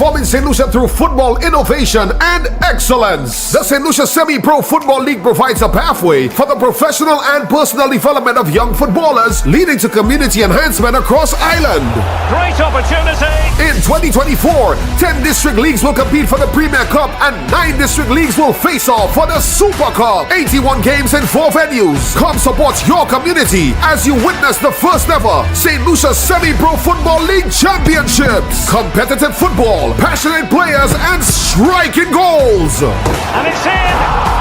transforming St. Lucia through football innovation and excellence. The St. Lucia Semi-Pro Football League provides a pathway for the professional and personal development of young footballers, leading to community enhancement across Ireland. Great opportunity! In 2024, 10 district leagues will compete for the Premier Cup and 9 district leagues will face off for the Super Cup. 81 games in 4 venues. Come support your community as you witness the first ever St. Lucia Semi-Pro Football League Championships. Competitive football, passionate players, and striking goals. And it's in!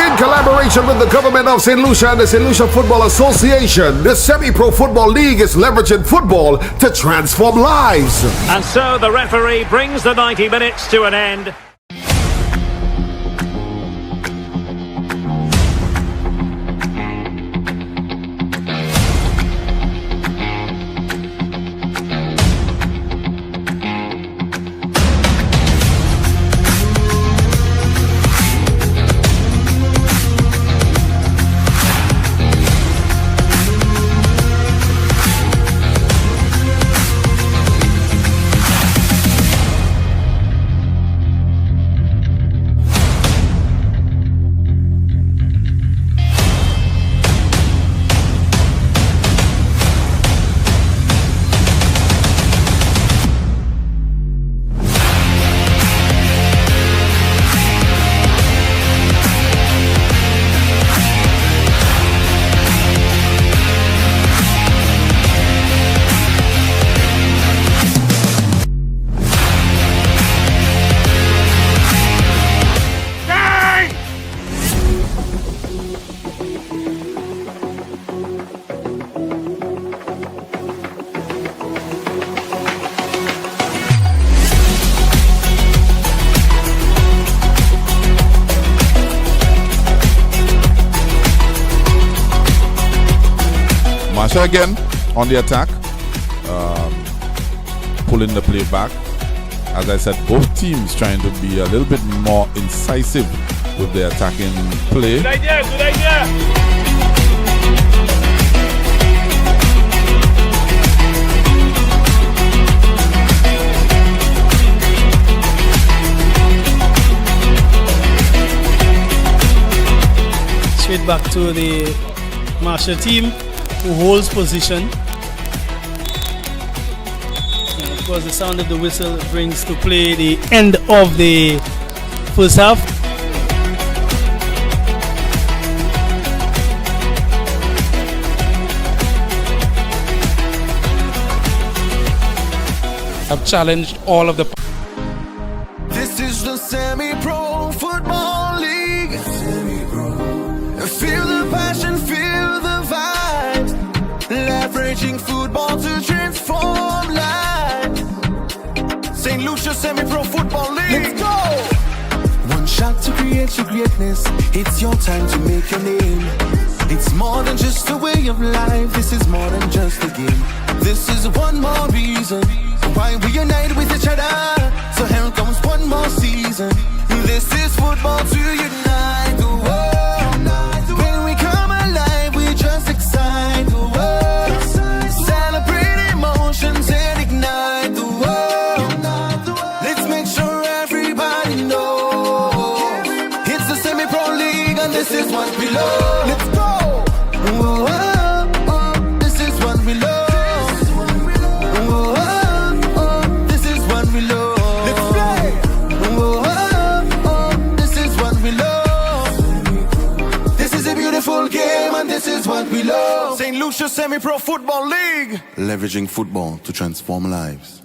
In collaboration with the government of St. Lucia and the St. Lucia Football Association, the Semi-Pro Football League is leveraging football to transform lives. And so the referee brings the 90 minutes to an end. Marshall again on the attack, pulling the play back. As I said, both teams trying to be a little bit more incisive with their attacking play. Good idea, good idea! Straight back to the Marshall team, who holds position. And of course, the sound of the whistle brings to play the end of the first half. I've challenged all of the. This is the Semi-Pro Football League. Feel the passion, feel the vibes. Leveraging football to transform lives. St. Lucia Semi-Pro Football League. Let's go! One shot to create your greatness. It's your time to make your name. It's more than just a way of life. This is more than just a game. This is one more reason why we unite with each other. So here comes one more season. This is football to unite the world. When we come alive, we just excite the world. Celebrate emotions and ignite the world. Let's make sure everybody knows it's the Semi-Pro League and this is what we love. Let's go! Whoa, whoa, whoa. This is what we love. This is what we love. St. Lucia Semi-Pro Football League. Leveraging football to transform lives.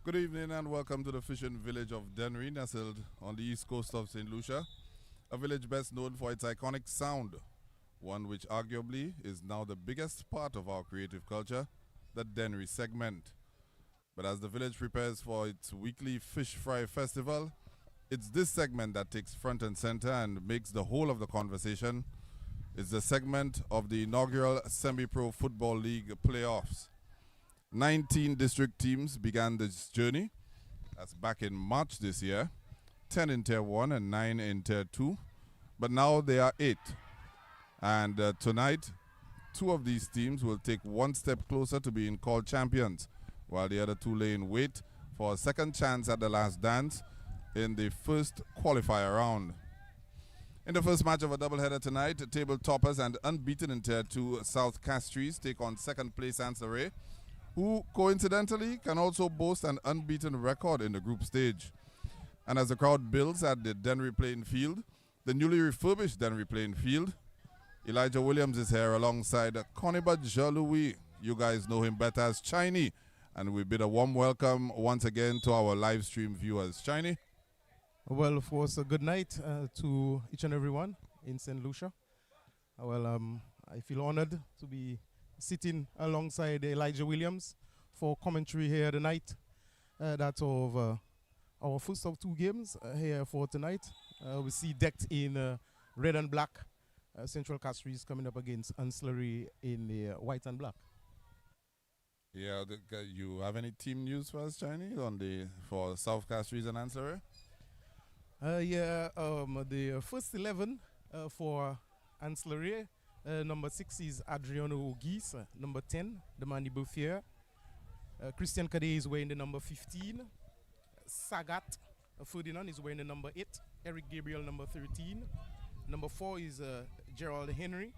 Good evening and welcome to the fishing village of Dennery, nestled on the east coast of St. Lucia, a village best known for its iconic sound, one which arguably is now the biggest part of our creative culture, the Dennery segment. But as the village prepares for its weekly Fish Fry Festival, it's this segment that takes front and center and makes the whole of the conversation. It's the segment of the inaugural Semi-Pro Football League playoffs. 19 district teams began this journey. That's back in March this year. 10 in Tier 1 and 9 in Tier 2. But now there are 8. And tonight, 2 of these teams will take one step closer to being called champions, while the other 2 lay in wait for a second chance at the last dance in the first qualifier round. In the first match of a doubleheader tonight, table toppers and unbeaten in Tier 2 South Castries take on second place ANSE, who coincidentally can also boast an unbeaten record in the group stage. And as the crowd builds at the Dennery playing field, the newly refurbished Dennery playing field, Elijah Williams is here alongside Coniba Jean-Louis. You guys know him better as Chiny. And we bid a warm welcome once again to our live stream viewers. Chiny? Well, of course, a good night to each and everyone in St. Lucia. I feel honored to be sitting alongside Elijah Williams for commentary here tonight. That's of our first of 2 games here for tonight. We see decked in red and black. Central Castries coming up against Ancillary in the white and black. Yeah, you have any team news for us, Chinese, for South Castries and Ancillary? The first 11 for Ancillary. Number 6 is Adriano Ogis. Number 10, Demani Bouffier. Christian Cadet is wearing the number 15. Sagat Ferdinand is wearing the number 8. Eric Gabriel, number 13. Number 4 is Gerald Henry.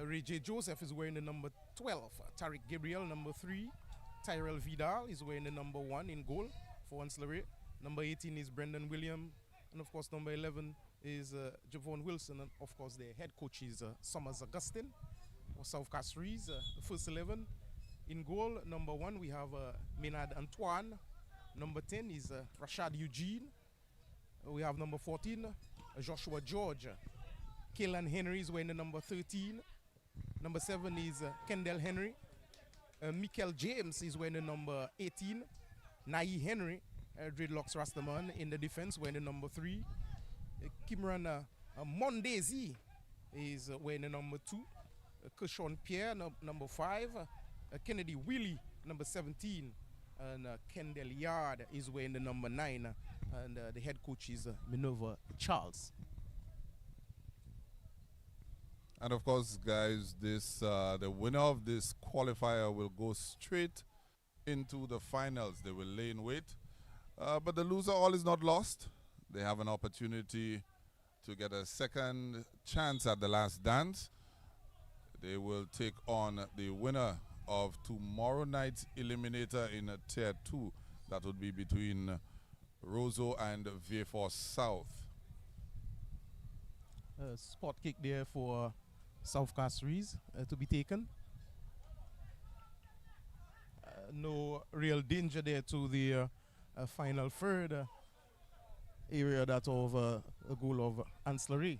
Ray J. Joseph is wearing the number 12. Tariq Gabriel, number 3. Tyrell Vidal is wearing the number 1 in goal for Ancillary. Number 18 is Brendan William. And of course, number 11 is Javon Wilson. And of course, the head coach is Summers Augustine for South Castries. The first 11 in goal. Number 1, we have Maynard Antoine. Number 10 is Rashad Eugene. We have number 14, Joshua George. Kaylan Henry is wearing the number 13. Number 7 is Kendall Henry. Mikel James is wearing the number 18. Nai Henry, Dreadlocks Rastaman in the defense, wearing the number 3. Kimran Mondesi is wearing the number 2. Kushon Pierre, number 5. Kennedy Willie, number 17. And Kendall Yard is wearing the number 9. And the head coach is Minerva Charles. And of course, guys, the winner of this qualifier will go straight into the finals. They will lay in wait. But the loser, all is not lost. They have an opportunity to get a second chance at the last dance. They will take on the winner of tomorrow night's eliminator in Tier 2. That would be between Roseau and Vieux-Fort South. Spot kick there for South Castries to be taken. No real danger there to the final third area that of a goal of Ancillary.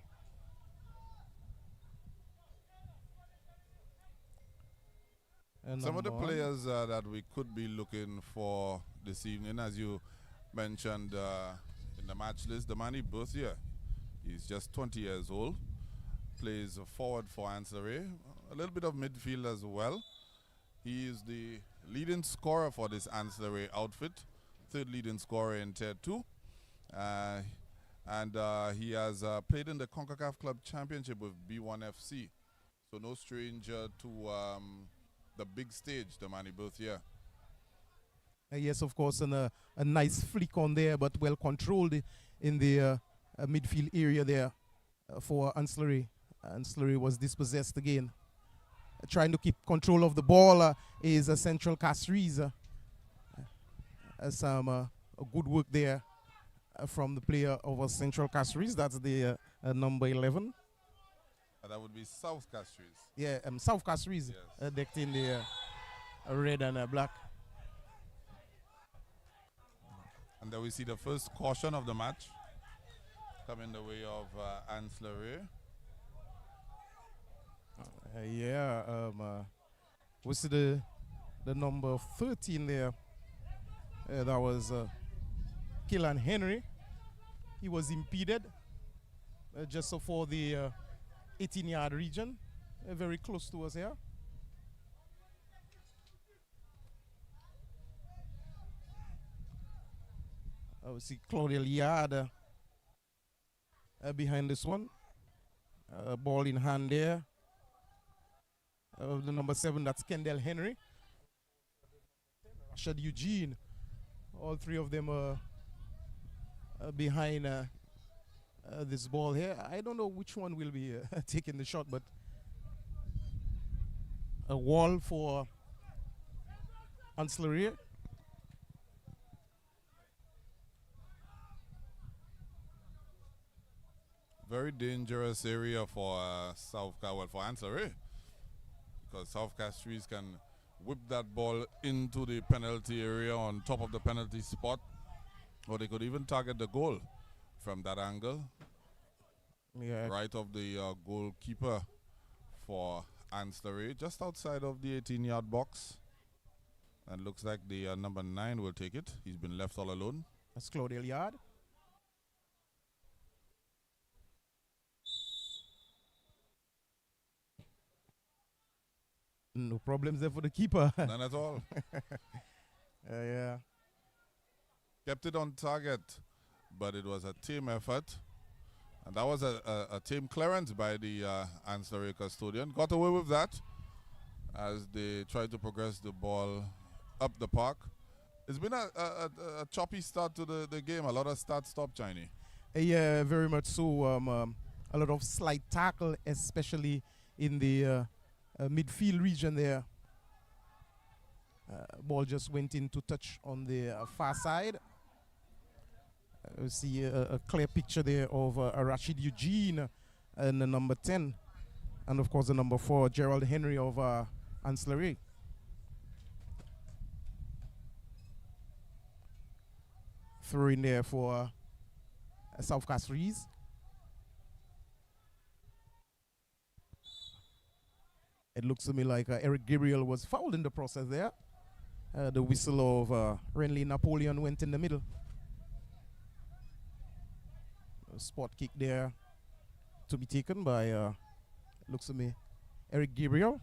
Some of the players that we could be looking for this evening, as you mentioned in the match list, Demani Bouffier. He's just 20 years old, plays forward for Ancillary, a little bit of midfield as well. He is the leading scorer for this Ancillary outfit, 3rd leading scorer in Tier 2. And he has played in the CONCACAF Club Championship with B1FC. So no stranger to the big stage, Demani Bouffier. Yes, of course, and a nice flick on there, but well controlled in the midfield area there for Ancillary. Ancillary was dispossessed again. Trying to keep control of the ball is Central Castries. Some good work there from the player of Central Castries. That's the number 11. That would be South Castries. Yeah, South Castries, yes. decked in the red and black. And then we see the first caution of the match coming the way of ANSE. We see the number 13 there. That was Killan Henry. He was impeded just for the 18-yard region, very close to us here. We see Claudia Liard behind this one. Ball in hand there. The number 7, that's Kendall Henry. Rashad Eugene. All three of them are behind this ball here. I don't know which one will be taking the shot, but a wall for ANSE. Very dangerous area for for ANSE, because South Castries can whip that ball into the penalty area on top of the penalty spot, or they could even target the goal from that angle. Yeah. Right of the goalkeeper for ANSE, just outside of the 18-yard box. And looks like the number 9 will take it. He's been left all alone. That's Claudia Liard. No problems there for the keeper. None at all. Yeah. Kept it on target, but it was a team effort. And that was a team clearance by the ANSE custodian. Got away with that as they tried to progress the ball up the park. It's been a choppy start to the game. A lot of start-stop, Chinese. Yeah, very much so. A lot of slight tackle, especially in the midfield region there. Ball just went in to touch on the far side. We see a clear picture there of Rashid Eugene and the number 10. And of course the number 4, Gerald Henry of ANSE. Throw in there for South Castries. It looks to me like Eric Gabriel was fouled in the process there. The whistle of Renly Napoleon went in the middle. A spot kick there to be taken by, looks to me, Eric Gabriel,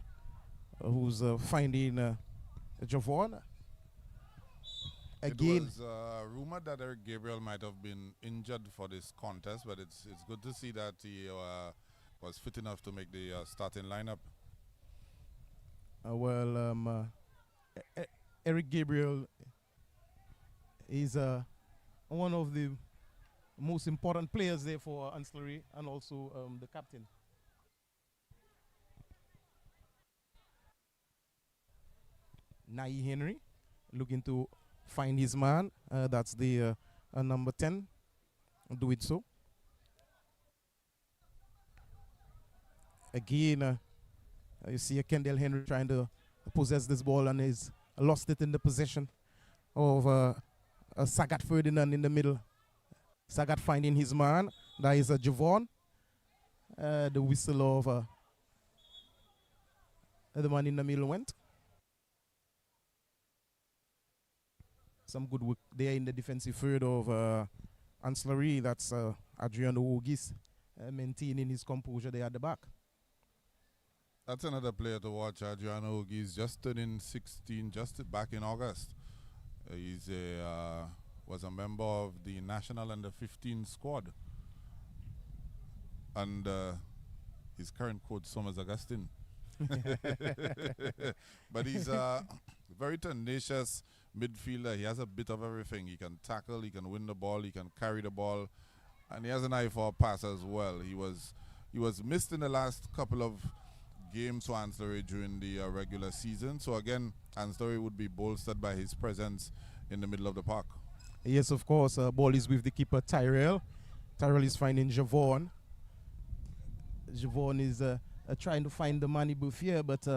who's finding Javon. Again, it was rumored that Eric Gabriel might have been injured for this contest, but it's good to see that he was fit enough to make the starting lineup. Eric Gabriel is one of the most important players there for ANSE and also the captain. Nai Henry looking to find his man. That's the number 10. Do it so. Again, you see Kendall Henry trying to possess this ball and he's lost it in the possession of Sagat Ferdinand in the middle. Sagat finding his man. That is Javon. The whistle of the man in the middle went. Some good work there in the defensive third of ANSE. That's Adriano Ogis maintaining his composure there at the back. That's another player to watch. Adriano Ogis just turning 16 just back in August. He's was a member of the national under 15 squad. And his current coach, Somers Augustine. But he's a very tenacious midfielder. He has a bit of everything. He can tackle, he can win the ball, he can carry the ball, and he has an eye for a pass as well. He was missed in the last couple of games for ANSE during the regular season. So again, ANSE would be bolstered by his presence in the middle of the park. Yes, of course. Ball is with the keeper, Tyrell. Tyrell is finding Javon. Javon is trying to find the Manny Bouffier, but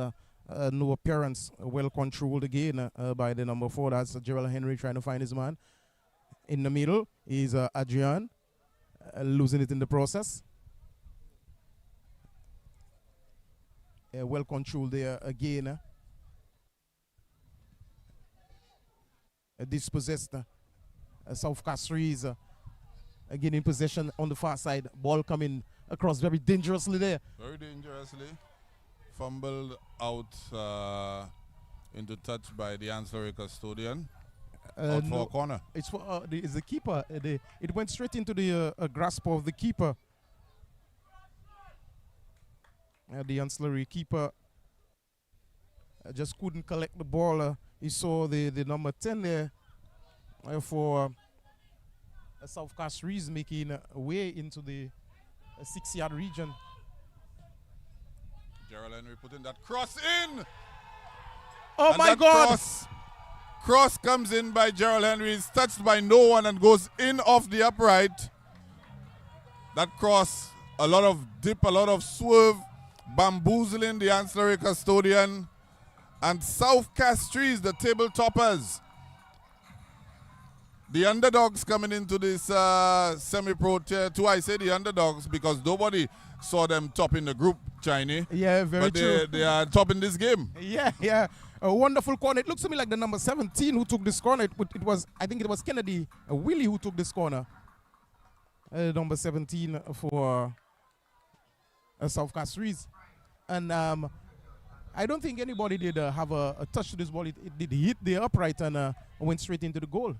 no appearance. Well controlled again by the number 4. That's Gerald Henry trying to find his man. In the middle is Adrian, losing it in the process. Well controlled there again. Dispossessed. South Castries again in possession on the far side. Ball coming across very dangerously there. Very dangerously. Fumbled out into touch by the ancillary custodian. Out for a corner. It's for it's the keeper. It went straight into the grasp of the keeper. The ancillary keeper just couldn't collect the ball. He saw the number 10 there for South Castries making a way into the 6-yard region. Gerald Henry putting that cross in. Oh and my God! Cross comes in by Gerald Henry. It's touched by no one and goes in off the upright. That cross, a lot of dip, a lot of swerve, bamboozling the ancillary custodian. And South Castries, the table toppers. The underdogs coming into this semi-pro tier 2. I say the underdogs because nobody saw them top in the group, Chinese. Yeah, very true. But they are top in this game. Yeah. A wonderful corner. It looks to me like the number 17 who took this corner. I think it was Kennedy Willie who took this corner. Number 17 for South Castries. And I don't think anybody did have a touch to this ball. It did hit the upright and went straight into the goal.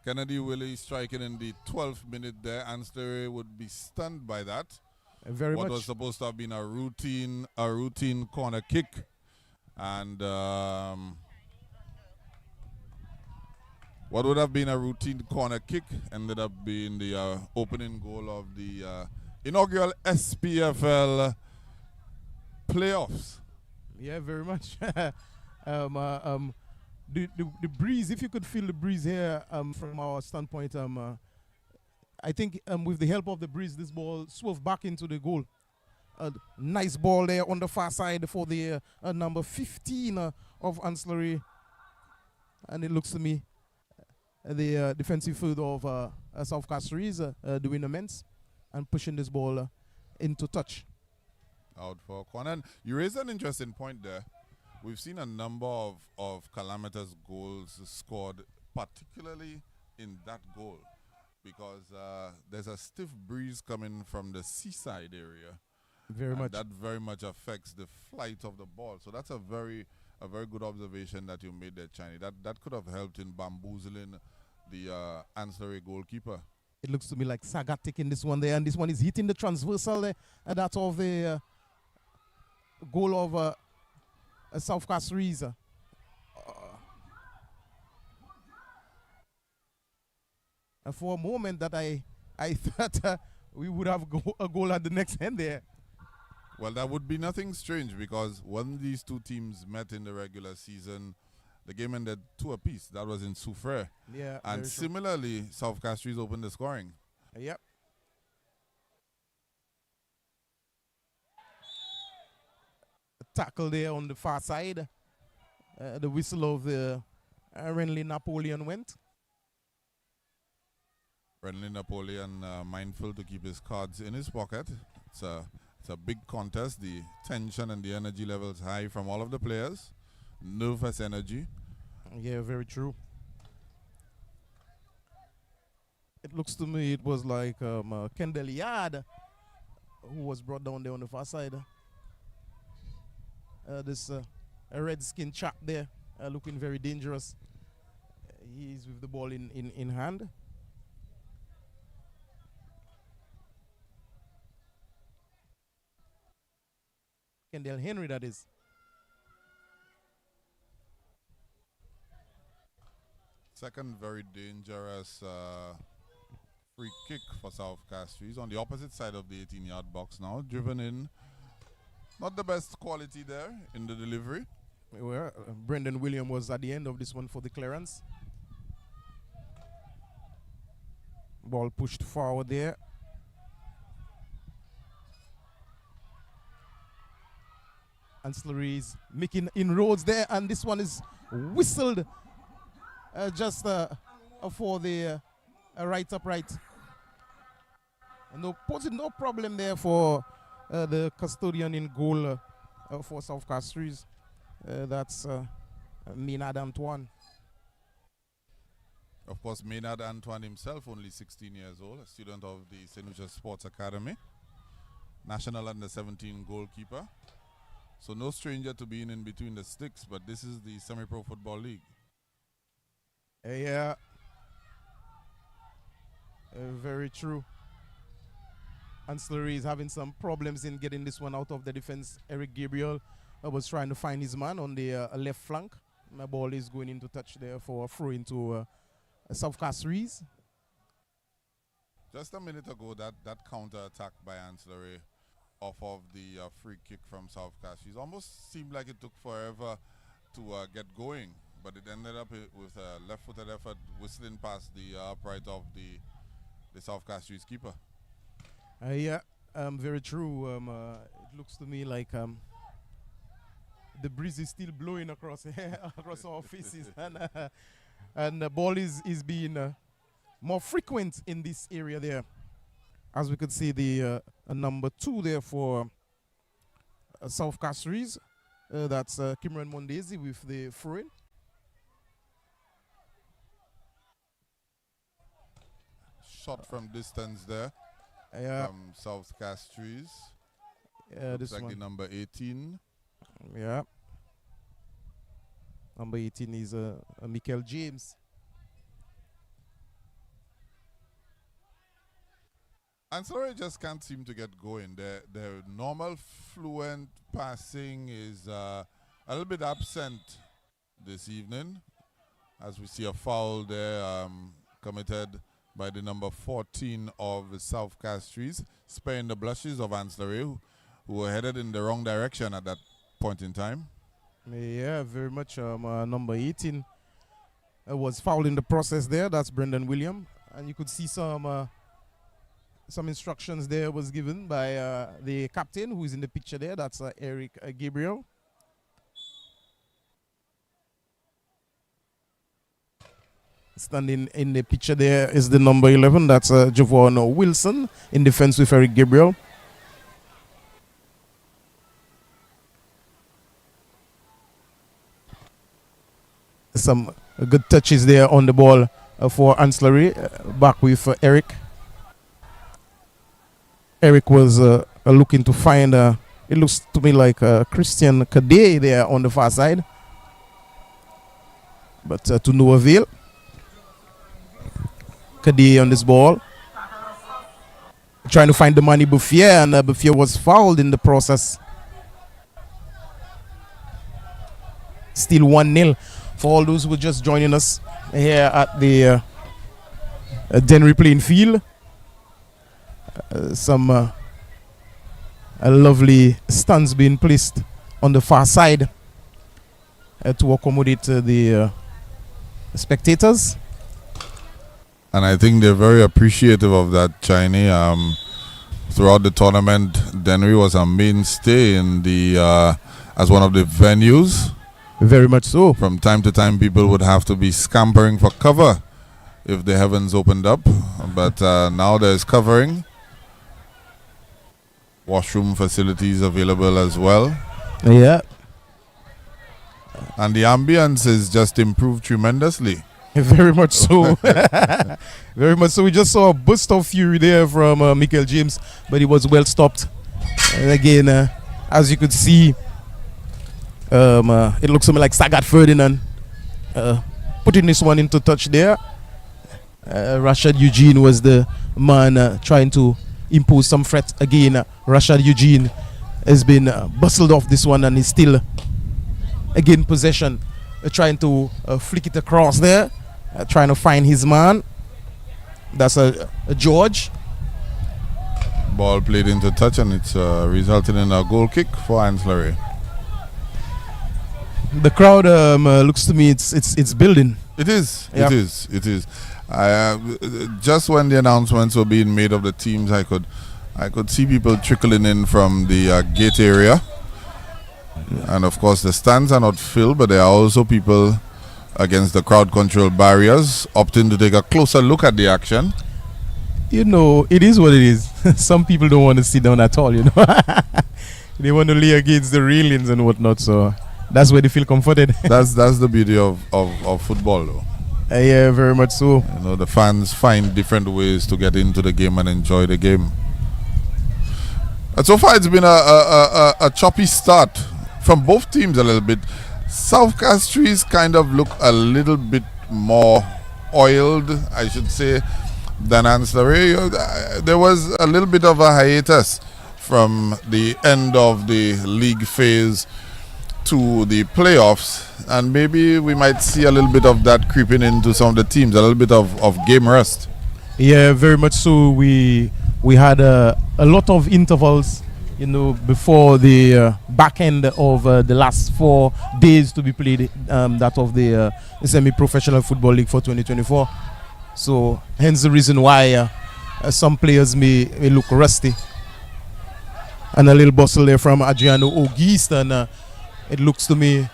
Kennedy Willie striking in the 12th minute there. Ancillary would be stunned by that. Very what much. was supposed to have been a routine corner kick. And what would have been a routine corner kick ended up being the opening goal of the inaugural SPFL playoffs. Yeah, very much. The breeze, if you could feel the breeze here from our standpoint, I think with the help of the breeze, this ball swerved back into the goal. Nice ball there on the far side for the number 15 of ancillary. And it looks to me the defensive third of South Castries doing immense and pushing this ball into touch. Out for a corner. And you raised an interesting point there. We've seen a number of calamitous goals scored, particularly in that goal, because there's a stiff breeze coming from the seaside area. Very much. That very much affects the flight of the ball. So that's a very good observation that you made there, Chinese. That could have helped in bamboozling the ancillary goalkeeper. It looks to me like Sagat taking this one there, and this one is hitting the transversal there, and that's of the goal of South Castries. For a moment that I thought we would have a goal at the next end there. Well, that would be nothing strange because when these two teams met in the regular season, the game ended 2 apiece. That was in Soufrière. Yeah. And similarly, South Castries opened the scoring. Yep. Tackle there on the far side. The whistle of the Renly Napoleon went. Renly Napoleon mindful to keep his cards in his pocket. It's a big contest. The tension and the energy levels high from all of the players. Nervous energy. Yeah, very true. It looks to me it was like Kendall Yard who was brought down there on the far side. This a red-skinned chap there, looking very dangerous. He's with the ball in hand. Kendall Henry, that is. Second very dangerous free kick for South Castries on the opposite side of the 18-yard box now. Driven in. Not the best quality there in the delivery. Well, Brendan William was at the end of this one for the clearance. Ball pushed forward there. Ancillary is making inroads there, and this one is whistled just for the right upright. Posing no problem there for the custodian in goal for South Castries. That's Maynard Antoine. Of course, Maynard Antoine himself, only 16 years old, a student of the St. Lucia Sports Academy, national under-17 goalkeeper. So no stranger to being in between the sticks, but this is the Semi-Pro Football League. Yeah. Very true. Ancillary is having some problems in getting this one out of the defense. Eric Gabriel was trying to find his man on the left flank. The ball is going into touch there for a throw into South Castries. Just a minute ago, that counter-attack by Ancillary off of the free kick from South Castries almost seemed like it took forever to get going, but it ended up with a left-footed effort whistling past the upright of the South Castries keeper. Yeah, very true. It looks to me like the breeze is still blowing across across our faces, and the ball is being more frequent in this area there. As we could see, the number 2 there for South Castries. That's Kimran Mondesi with the throw-in. Shot from distance there from South Castries. This like one. the number 18. Yeah. Number 18 is Michael James. Ancillary just can't seem to get going. Their normal fluent passing is a little bit absent this evening, as we see a foul there committed by the number 14 of South Castries, sparing the blushes of Ancillary, who were headed in the wrong direction at that point in time. Yeah, very much. Number 18 was fouled in the process there. That's Brendan William, and you could see some instructions there was given by the captain who is in the picture there. That's Eric Gabriel. Standing in the picture there is the number 11. That's Javon Wilson in defense with Eric Gabriel. Some good touches there on the ball for Ancillary. Back with Eric. Eric was looking to find, it looks to me like Christian Kadey there on the far side. But to no avail. Kadey on this ball. Trying to find the Manny Bouffier, and Bouffier was fouled in the process. Still 1-0 for all those who were just joining us here at the Dennery playing field. Some lovely stands being placed on the far side to accommodate the spectators. And I think they're very appreciative of that, Chinese. Throughout the tournament, Dennery was a mainstay in the as one of the venues. Very much so. From time to time, people would have to be scampering for cover if the heavens opened up. But now there's covering. Washroom facilities available as well. Yeah. And the ambience is just improved tremendously. Very much so. Very much so. We just saw a burst of fury there from Michael James, but he was well stopped. And again, as you could see, it looks something like Sagat Ferdinand putting this one into touch there. Rashad Eugene was the man trying to impose some threat again. Rashad Eugene has been bustled off this one and is still again possession, trying to flick it across there, trying to find his man. That's a George. Ball played into touch, and it's resulted in a goal kick for Ancillary. The crowd looks to me it's building. It is. Yep. It is. Just when the announcements were being made of the teams, I could see people trickling in from the gate area. And of course, the stands are not filled, but there are also people against the crowd control barriers opting to take a closer look at the action. You know, it is what it is. Some people don't want to sit down at all, you know. They want to lay against the railings and whatnot, so that's where they feel comforted. That's the beauty of football, though. Yeah, very much so. You know, the fans find different ways to get into the game and enjoy the game. And so far, it's been a choppy start from both teams a little bit. South Castries kind of look a little bit more oiled, I should say, than ANSE. There was a little bit of a hiatus from the end of the league phase to the playoffs, and maybe we might see a little bit of that creeping into some of the teams, a little bit of game rest. Yeah, very much so. We had a lot of intervals, you know, before the back end of the last 4 days to be played, that of the semi-professional football league for 2024. So hence the reason why some players may look rusty. And a little bustle there from Adriano Auguste, and it looks to me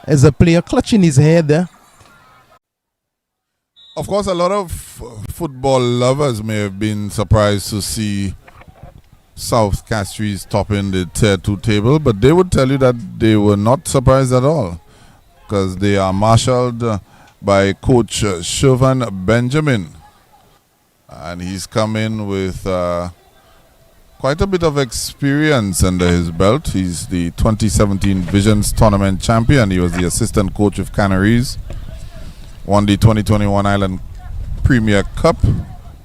as a player clutching his head. Of course, a lot of football lovers may have been surprised to see South Castries topping the Tier 2 table, but they would tell you that they were not surprised at all, because they are marshaled by coach Chauvin Benjamin, and he's come in with quite a bit of experience under his belt. He's the 2017 Visions Tournament champion. He was the assistant coach of Canaries, won the 2021 Island Premier Cup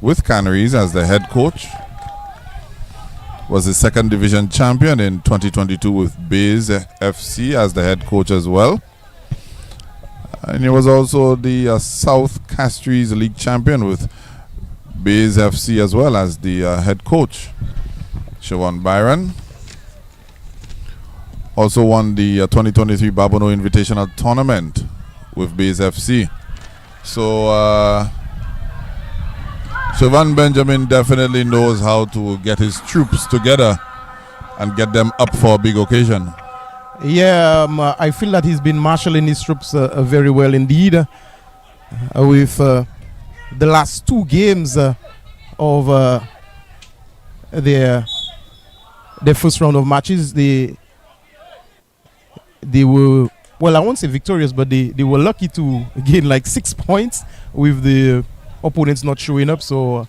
with Canaries as the head coach, was the second division champion in 2022 with Bays FC as the head coach as well. And he was also the South Castries League champion with Bays FC as well as the head coach. Siobhan Byron also won the 2023 Babono Invitational Tournament with Bays FC. So Siobhan Benjamin definitely knows how to get his troops together and get them up for a big occasion. Yeah, I feel that he's been marshalling his troops very well indeed. With the last 2 games of their first round of matches, they were, well, I won't say victorious, but they were lucky to gain like 6 points with the opponents not showing up. So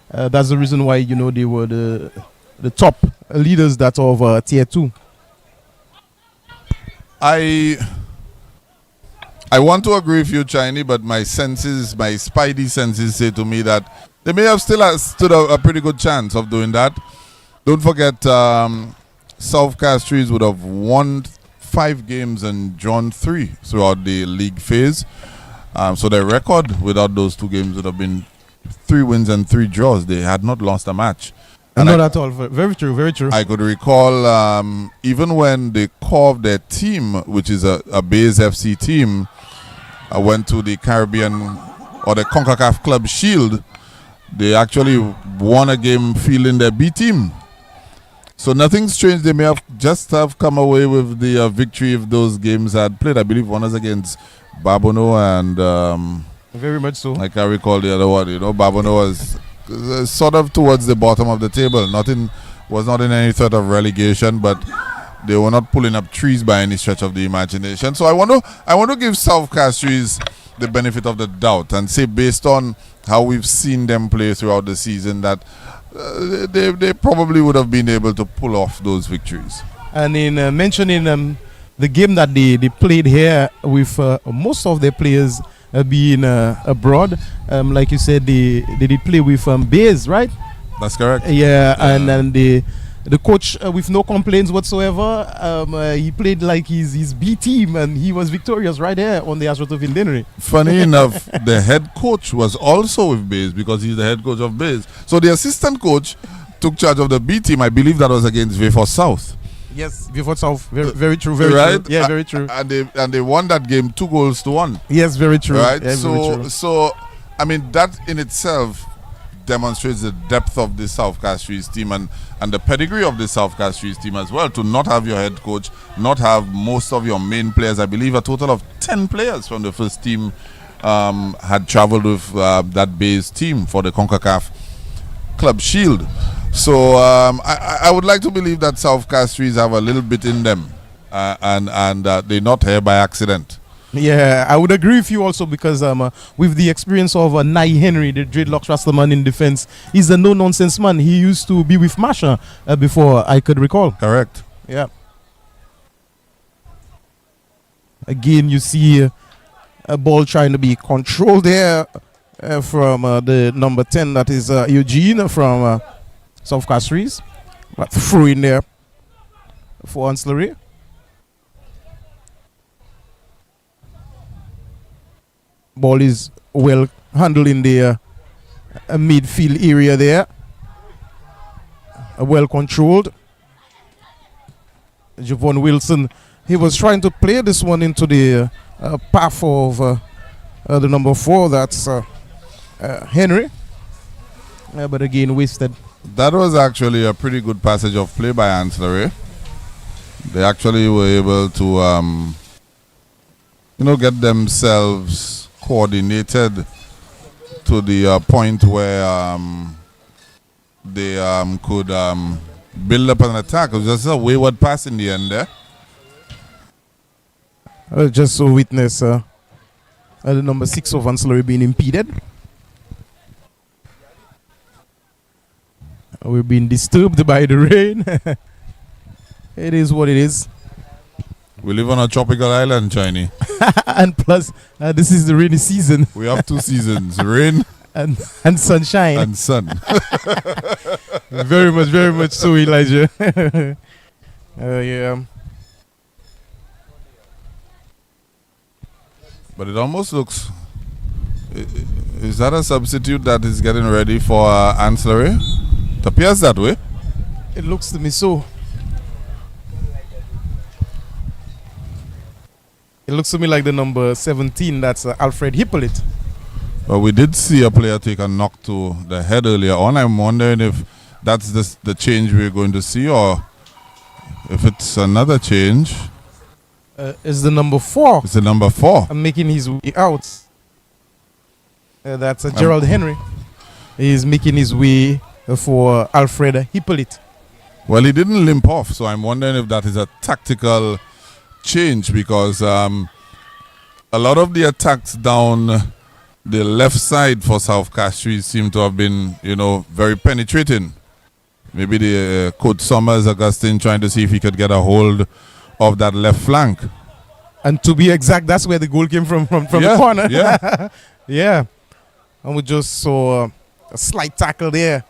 that's the reason why, you know, they were the top leaders that of Tier 2. I want to agree with you, Chinese, but my spidey senses say to me that they may have still stood a pretty good chance of doing that. Don't forget, South Castries would have won 5 games and drawn 3 throughout the league phase. So their record without those 2 games would have been 3 wins and 3 draws. They had not lost a match. Not at all. Very true, very true. I could recall even when the core of their team, which is a Bays FC team, went to the Caribbean or the CONCACAF Club Shield, they actually won a game fielding their B team. So nothing strange. They may have just come away with the victory if those games had played. I believe one was against Babono and very much so. I can't recall the other one. You know, Babono was sort of towards the bottom of the table. Was not in any threat of relegation, but they were not pulling up trees by any stretch of the imagination. So I want to give South Castries the benefit of the doubt and say, based on how we've seen them play throughout the season, that they probably would have been able to pull off those victories. And in mentioning the game that they played here with most of their players being abroad, like you said, they did play with Bays, right? That's correct. Yeah, and the coach with no complaints whatsoever. He played like his B team, and he was victorious right there on the Astroturf in Dennery. Funny enough, the head coach was also with Bays because he's the head coach of Bays. So the assistant coach took charge of the B team. I believe that was against Vayford South. Yes, Vayford South. Very true. Very right? true. Yeah, very true. And they won that game 2-1. Yes, very true. Right. Yeah, so I mean, that in itself demonstrates the depth of the South Castries team and the pedigree of the South Castries team as well, to not have your head coach, not have most of your main players. I believe a total of 10 players from the first team had traveled with that base team for the CONCACAF Club Shield. So I would like to believe that South Castries have a little bit in them, and they're not here by accident. Yeah, I would agree with you also, because with the experience of Nye Henry, the dreadlocks Rastaman in defense, he's a no-nonsense man. He used to be with Masha before I could recall. Correct. Yeah. Again, you see a ball trying to be controlled there from the number 10, that is Eugene from South Castries. But throw in there for Ancillary. Ball is well handled in the midfield area there. Well controlled. Javon Wilson, he was trying to play this one into the path of the number 4, that's Henry. But again, wasted. That was actually a pretty good passage of play by Ancillary. They actually were able to, get themselves coordinated to the point where they could build up an attack. It was just a wayward pass in the end there. Just to witness the number 6 of Ancillary being impeded. We've been disturbed by the rain. It is what it is. We live on a tropical island, Chinese. And plus, this is the rainy season. We have 2 seasons, rain and sunshine. and sun. Very much so, Elijah. Yeah. But it almost looks... Is that a substitute that is getting ready for Ancillary? It appears that way. It looks to me so. It looks to me like the number 17, that's Alfred Hippolyte. Well, we did see a player take a knock to the head earlier on. I'm wondering if that's the change we're going to see, or if it's another change. It's the number 4. It's the number 4. I'm making his way out. That's Gerald Henry. He's making his way for Alfred Hippolyte. Well, he didn't limp off, so I'm wondering if that is a tactical change, because a lot of the attacks down the left side for South Castries seem to have been, very penetrating. Maybe the Coach Summers, Augustine, trying to see if he could get a hold of that left flank. And to be exact, that's where the goal came from the corner. Yeah. Yeah. And we just saw a slight tackle there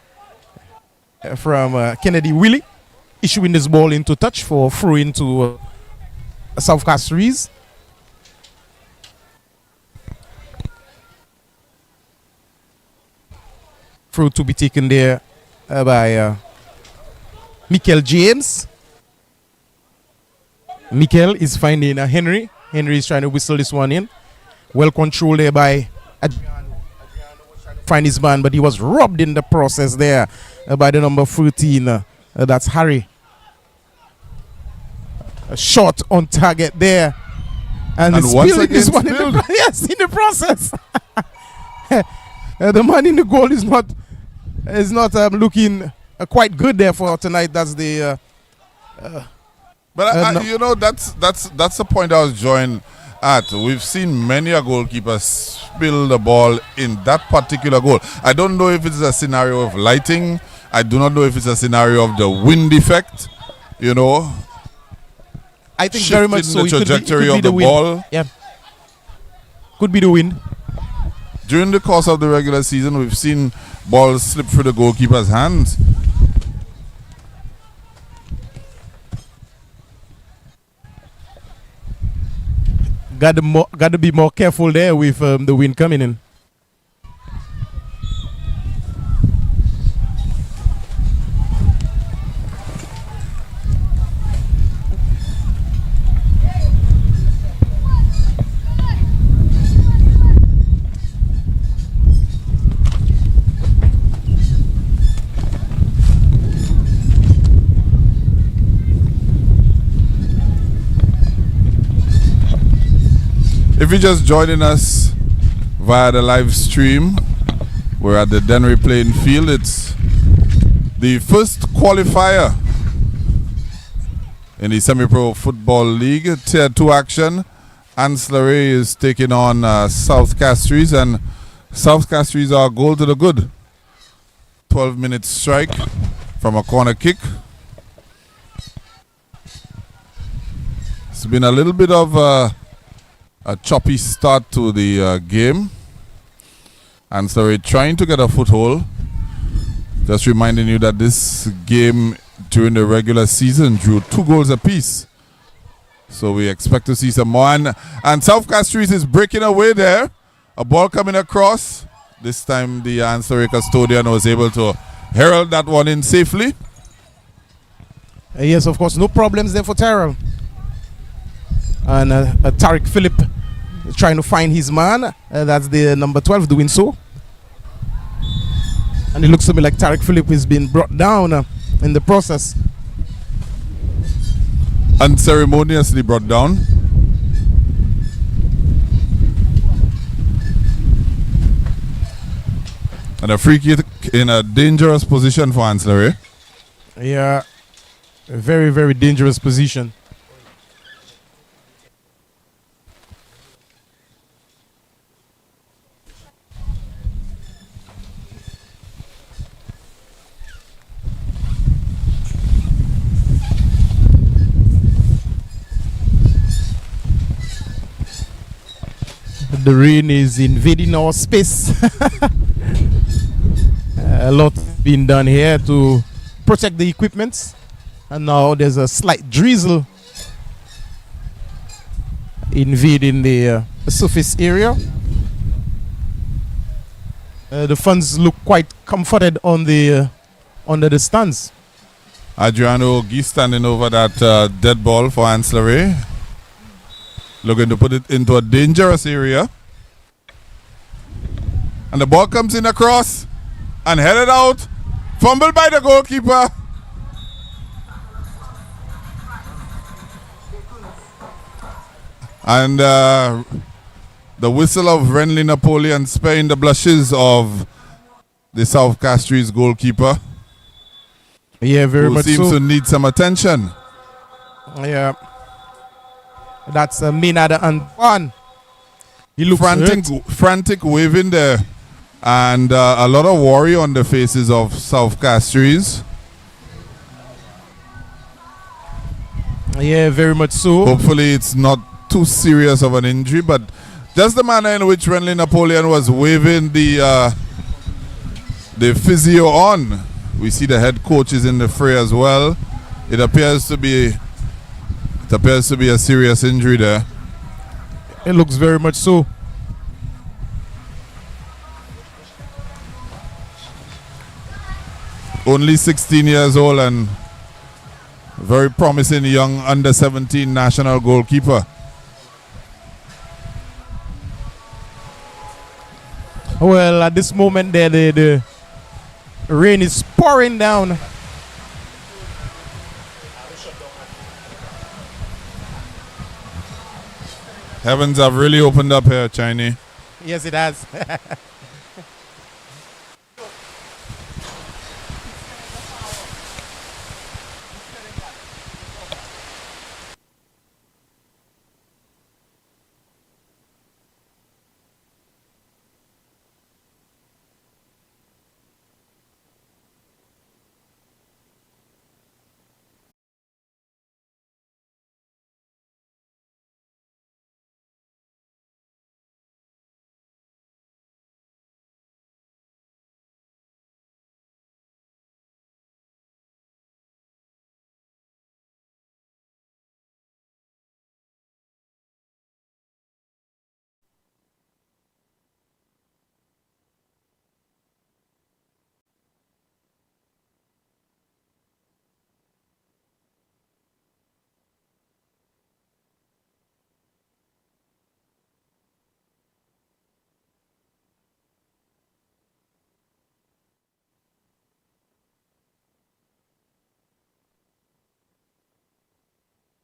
from Kennedy Willie, issuing this ball into touch for throw into South Castries. Throw to be taken there by Mikel James. Mikel is finding Henry. Henry is trying to whistle this one in. Well controlled there by Adriano. Was trying to find his man, but he was robbed in the process there by the number 13. That's Harry. A shot on target there. And it's spilling this one in the process. The man in the goal is not looking quite good there for tonight. That's the But that's the point I was joined at. We've seen many a goalkeeper spill the ball in that particular goal. I don't know if it's a scenario of lighting. I do not know if it's a scenario of the wind effect. I think very much so. The trajectory of the wind. ball. Yeah, could be the wind. During the course of the regular season, we've seen balls slip through the goalkeeper's hands. Got to be more careful there with the wind coming in. If you're just joining us via the live stream, we're at the Dennery playing field. It's the first qualifier in the Semi-Pro Football League Tier 2 action. ANSE RAYE is taking on South Castries, and South Castries are goal to the good. 12-minute strike from a corner kick. It's been a little bit of a choppy start to the game. And so we're trying to get a foothold. Just reminding you that this game during the regular season drew 2 goals apiece. So we expect to see some more. And South Castries is breaking away there. A ball coming across. This time the ANSE RAYE custodian was able to herald that one in safely. Yes, of course, no problems there for Tyrell. And Tariq Phillip trying to find his man. That's the number 12 doing so. And it looks to me like Tariq Phillip is being brought down in the process. Unceremoniously brought down. And a free kick in a dangerous position for ANSE RAYE. Yeah, a very, very dangerous position. The rain is invading our space. A lot being done here to protect the equipment, and now there's a slight drizzle invading the surface area. The fans look quite comforted on the under the stands. Adriano Ogi standing over that dead ball for ANSE RAYE, looking to put it into a dangerous area. And the ball comes in across and headed out. Fumbled by the goalkeeper. And the whistle of Renly Napoleon sparing the blushes of the South Castries goalkeeper. Yeah, very who much seems so. to need some attention. Yeah, that's Maynard Antoine. He looks frantic waving there, and a lot of worry on the faces of South Castries. Yeah, very much so. Hopefully it's not too serious of an injury, but just the manner in which Renly Napoleon was waving the physio on. We see the head coach is in the fray as well. It appears to be a serious injury there. It looks very much so. Only 16 years old and very promising young under-17 national goalkeeper. Well, at this moment there, the rain is pouring down. Heavens have really opened up here, Chinese. Yes, it has.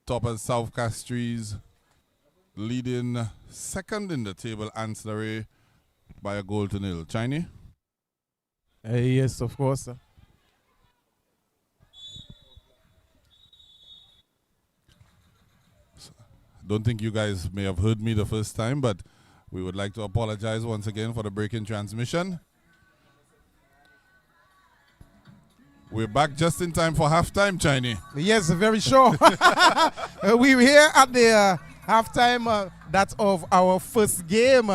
Top of South Castries leading second in the table, ANSE by a goal to nil. Chinese? Yes, of course. Don't think you guys may have heard me the first time, but we would like to apologize once again for the break in transmission. We're back just in time for halftime, Chinese. Yes, very sure. We were here at the halftime that of our first game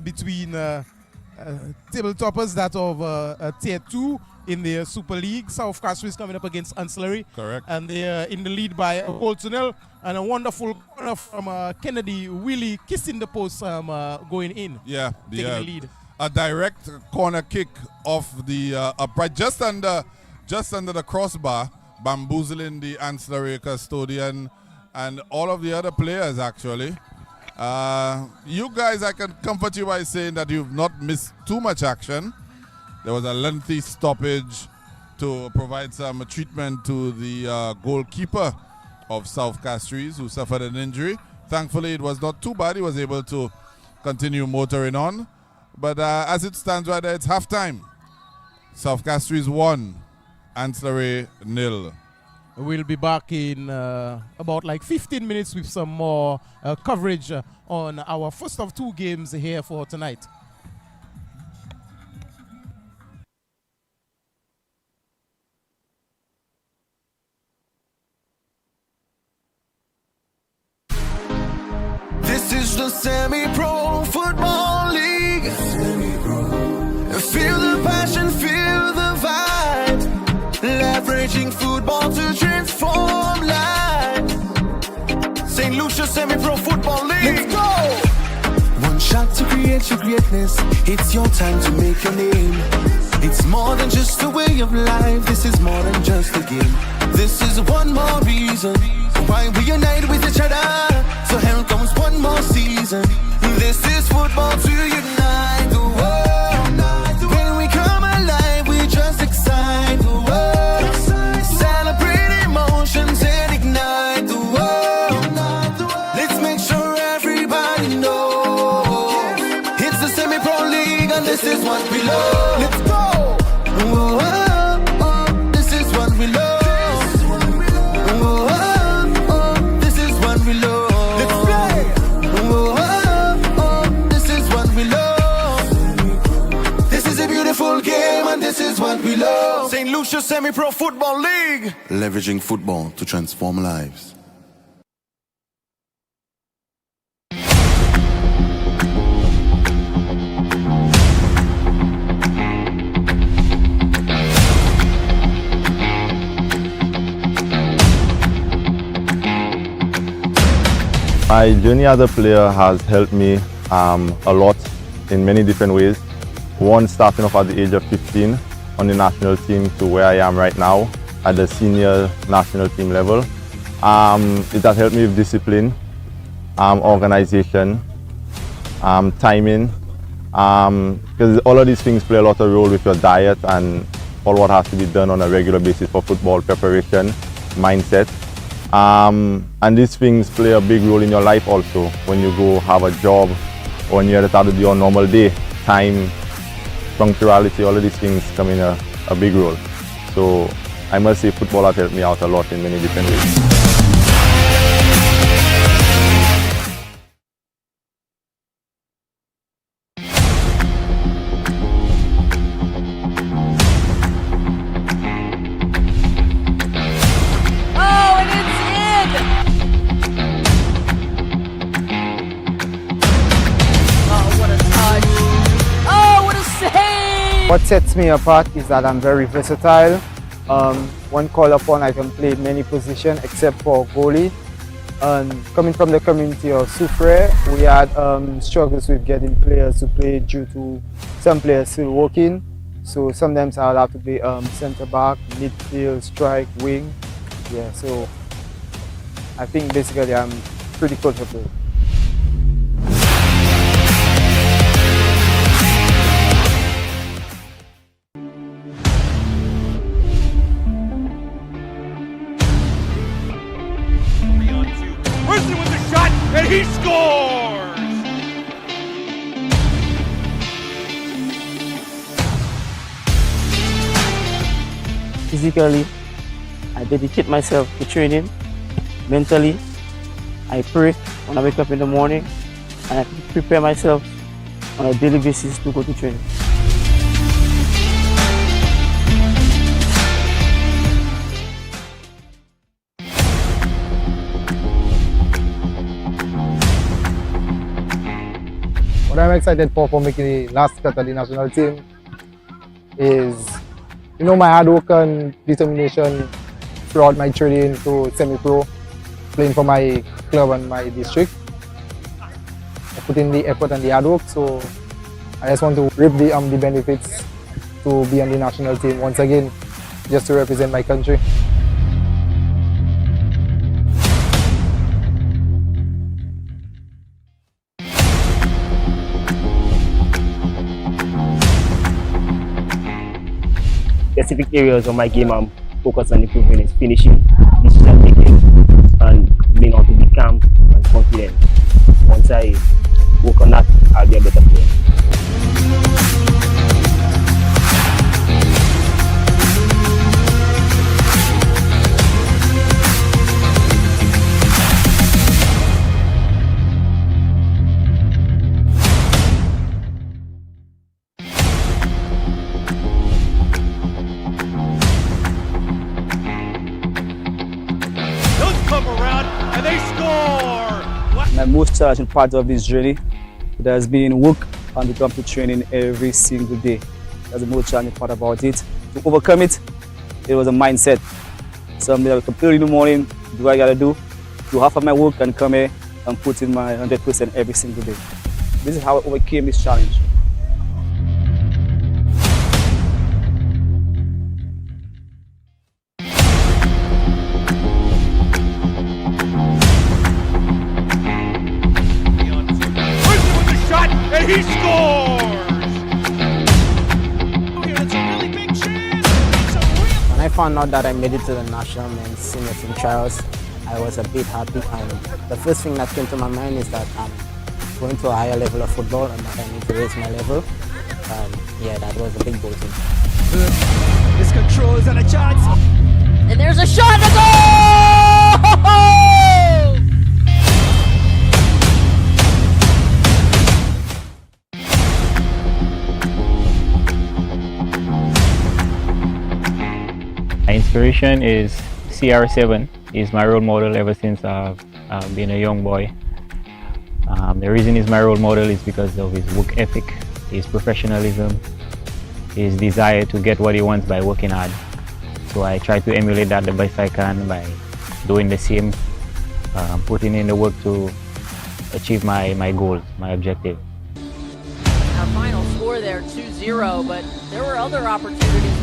between table toppers, that of Tier 2 in the Super League. South Castries coming up against Ancillary. Correct. And they're in the lead by a goal to nil. And a wonderful corner from Kennedy Willie kissing the post going in. Yeah, taking the lead. A direct corner kick off the upright, just under the crossbar, bamboozling the ancillary custodian and all of the other players, actually. You guys, I can comfort you by saying that you've not missed too much action. There was a lengthy stoppage to provide some treatment to the goalkeeper of South Castries, who suffered an injury. Thankfully, it was not too bad. He was able to continue motoring on. But as it stands right there, it's halftime. South Castries 1, Ancillary 0. We'll be back in about like 15 minutes with some more coverage on our first of two games here for tonight. This is the Semi-Pro Football League. Feel the passion, feel the vibe. Leveraging football to transform lives. St. Lucia Semi-Pro Football League. Let's go! One shot to create your greatness. It's your time to make your name. It's more than just a way of life. This is more than just a game. This is one more reason why we unite with each other. So here comes one more season. This is football to unite the world. When we come alive, we just excite the world. Celebrate emotions and ignite the world. Let's make sure everybody knows. It's the Semi-Pro League and this is what we love. Let's go! Whoa, oh, oh, this is what we love. This is what we love. St. Lucia Semi-Pro Football League. Leveraging football to transform lives. My journey as a player has helped me a lot in many different ways. One, starting off at the age of 15 on the national team to where I am right now at the senior national team level. It has helped me with discipline, organization, timing, because all of these things play a lot of role with your diet and all what has to be done on a regular basis for football preparation, mindset. And these things play a big role in your life also when you go have a job or when you're at the start of your normal day. Time, punctuality, all of these things come in a big role. So I must say football has helped me out a lot in many different ways. What sets me apart is that I'm very versatile. When called upon, I can play many positions except for goalie. And coming from the community of Soufrière, we had struggles with getting players to play due to some players still working. So sometimes I'll have to play centre back, midfield, strike, wing. Yeah, so I think basically I'm pretty comfortable. Wilson with the shot, and he scores! physically. I dedicate myself to training. Mentally, I pray when I wake up in the morning, and I prepare myself on a daily basis to go to training. What I'm excited for making the last cut of the national team is, my hard work and determination throughout my training to semi-pro, playing for my club and my district. I put in the effort and the hard work, so I just want to reap the benefits to be on the national team once again, just to represent my country. Specific areas of my game I'm focused on improving is finishing, decision making, and being able to be calm and confident. Once I work on that, I'll be a better player. Come around and they score! My most challenging part of this journey, it has been work and to come to training every single day. That's the most challenging part about it. To overcome it, it was a mindset. Something I wake up early in the morning, do what I gotta do half of my work and come here and put in my 100% every single day. This is how I overcame this challenge. And he scores! It's a really big chance. When I found out that I made it to the national men's senior team trials, I was a bit happy, and the first thing that came to my mind is that I'm going to a higher level of football and that I need to raise my level. Yeah, that was a big goal to me. This controls and a chance. And there's a shot to goal! My inspiration is CR7. He's my role model ever since I've been a young boy. The reason he's my role model is because of his work ethic, his professionalism, his desire to get what he wants by working hard. So I try to emulate that the best I can by doing the same, putting in the work to achieve my goals, my objective. Our final score there, 2-0, but there were other opportunities.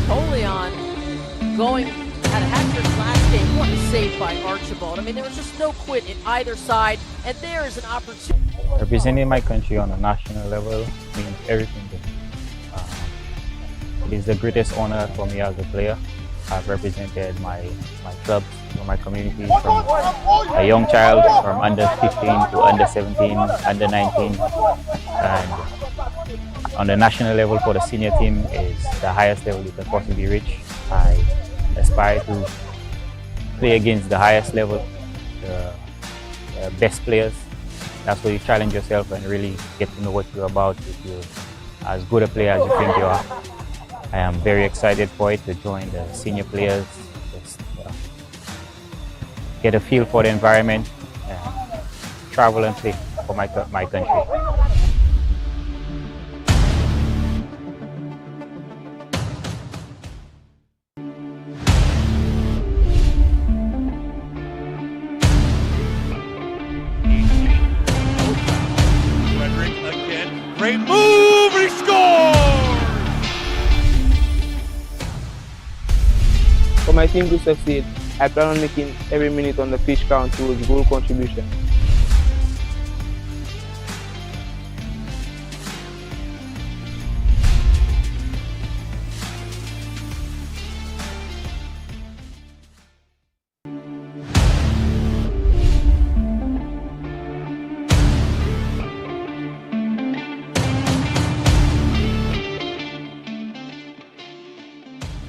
Polion had a hat-trick last game. What a save by Archibald. I mean, there was just no quit in either side, and there is an opportunity. Representing my country on a national level means everything to me. It is the greatest honor for me as a player. I've represented my club, my community, from a young child, from under 15 to under 17, under 19, and on the national level for the senior team is the highest level you can possibly reach. I aspire to play against the highest level, the best players. That's where you challenge yourself and really get to know what you're about. If you're as good a player as you think you are, I am very excited for it to join the senior players, just get a feel for the environment, and travel and play for my country. Great move, he scores! For my team to succeed, I plan on making every minute on the pitch count towards goal contribution.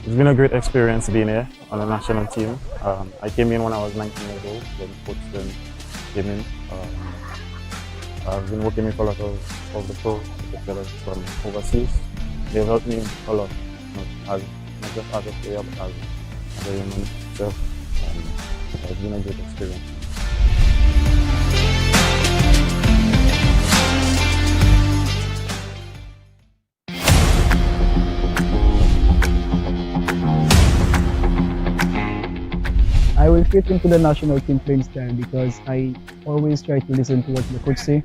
It's been a great experience being here on the national team. I came in when I was 19 years old when Coach Stern came in. I've been working with a lot of the pro fellas from overseas. They've helped me a lot, not just as a player, but as a human itself. It's been a great experience. I will fit into the national team playing style because I always try to listen to what the coach say.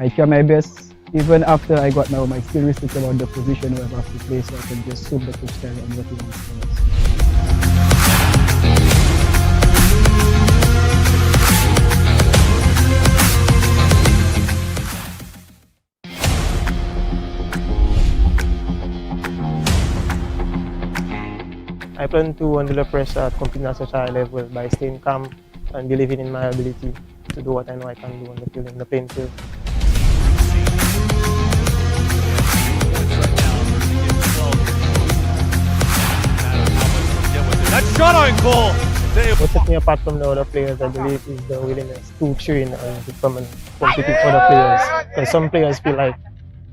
I try my best, even after I got now, I still research about the position where I have to play so I can just suit the coach style and what he wants from us. I plan to handle the pressure at competing at such a high level by staying calm and believing in my ability to do what I know I can do on the field, in the playing field. That shot on goal! What sets me apart from the other players, I believe, is the willingness to train and to come and compete with other players. Because some players feel like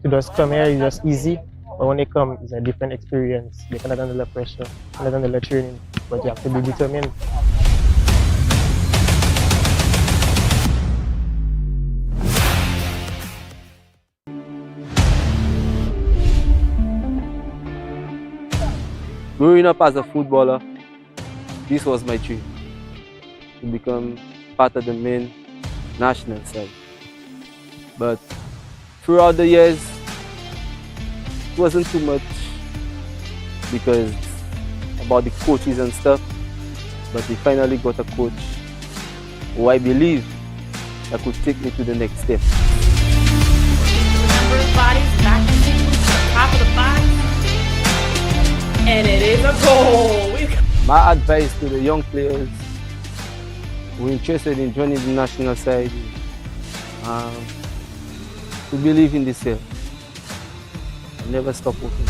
to just come here is just easy, but when they come, it's a different experience. They cannot handle the pressure, cannot handle the training, but you have to be determined. Growing up as a footballer, this was my dream, to become part of the main national side. But throughout the years, it wasn't too much because about the coaches and stuff, but we finally got a coach who I believe that could take me to the next step. Number of bodies back to the top of the box. And it is a goal. My advice to the young players who are interested in joining the national side to believe in themselves and never stop working.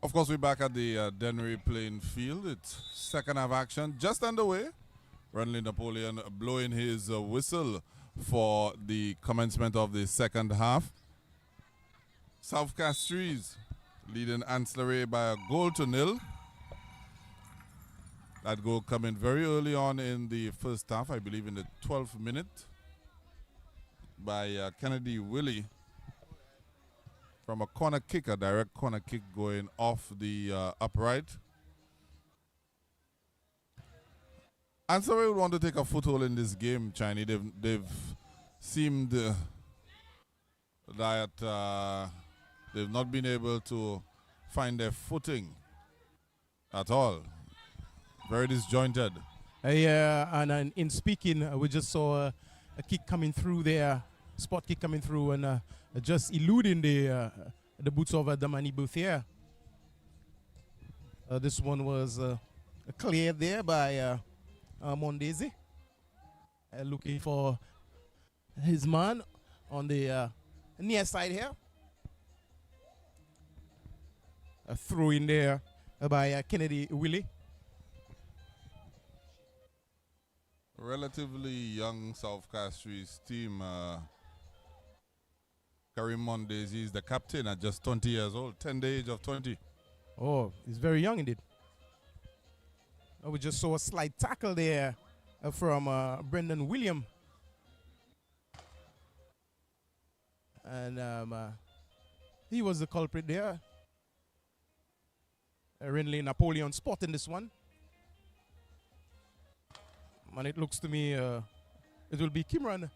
Of course, we're back at the Dennery playing field. It's second half action just underway. Renly Napoleon blowing his whistle for the commencement of the second half. South Castries leading ANSE by a 1-0. That goal coming very early on in the first half, I believe in the 12th minute, by Kennedy Willie from a corner kick, a direct corner kick going off the upright. ANSE would want to take a foothold in this game, Chinese. They've seemed that they've not been able to find their footing at all. Very disjointed. And in speaking, we just saw a kick coming through there, spot kick coming through, and just eluding the boots of Damani Bouthier. This one was cleared there by Mondesi, looking for his man on the near side here. A throw in there by Kennedy Willie. Relatively young South Castries team. Karim Mondesi is the captain at just 20 years old, 10 the age of 20. Oh, he's very young indeed. We just saw a slight tackle there from Brendan William. And he was the culprit there. Renly Napoleon spotting this one. And it looks to me it will be Kimran.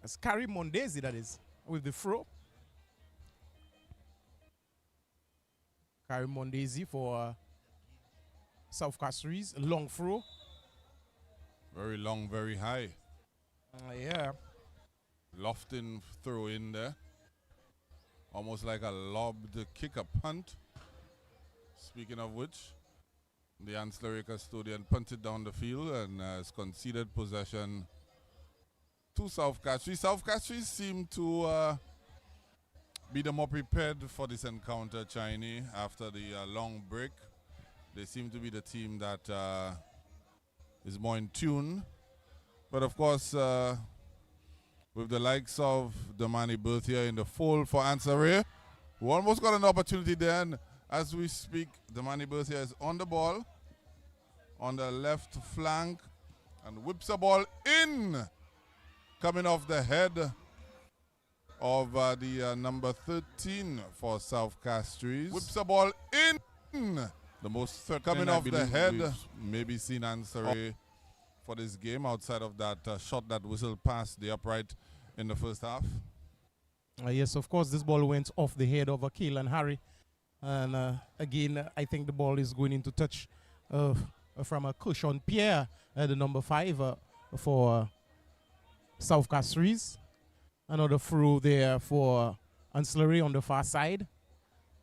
That's Karim Mondesi, that is, with the throw. Karim Mondesi for South Castries. Long throw. Very long, very high. Yeah. Lofting throw in there. Almost like a lobbed kick, a punt. Speaking of which, the ancillary custodian punted down the field and has conceded possession to South Castries. South Castries seem to be the more prepared for this encounter, Chinese, after the long break. They seem to be the team that is more in tune. But of course, with the likes of Damani Berthia in the fold for ANSE, who almost got an opportunity there. And as we speak, Damani Berthia is on the ball, on the left flank, and whips the ball in, coming off the head of the number 13 for South Castries. Whips the ball in. The most threatening, coming off the head, maybe seen ANSE for this game outside of that shot that whistled past the upright in the first half. Yes, of course, this ball went off the head of Akil and Harry. And again, I think the ball is going into touch from a cushion Pierre, the number 5 for South Castries. Another throw there for Ancillary on the far side,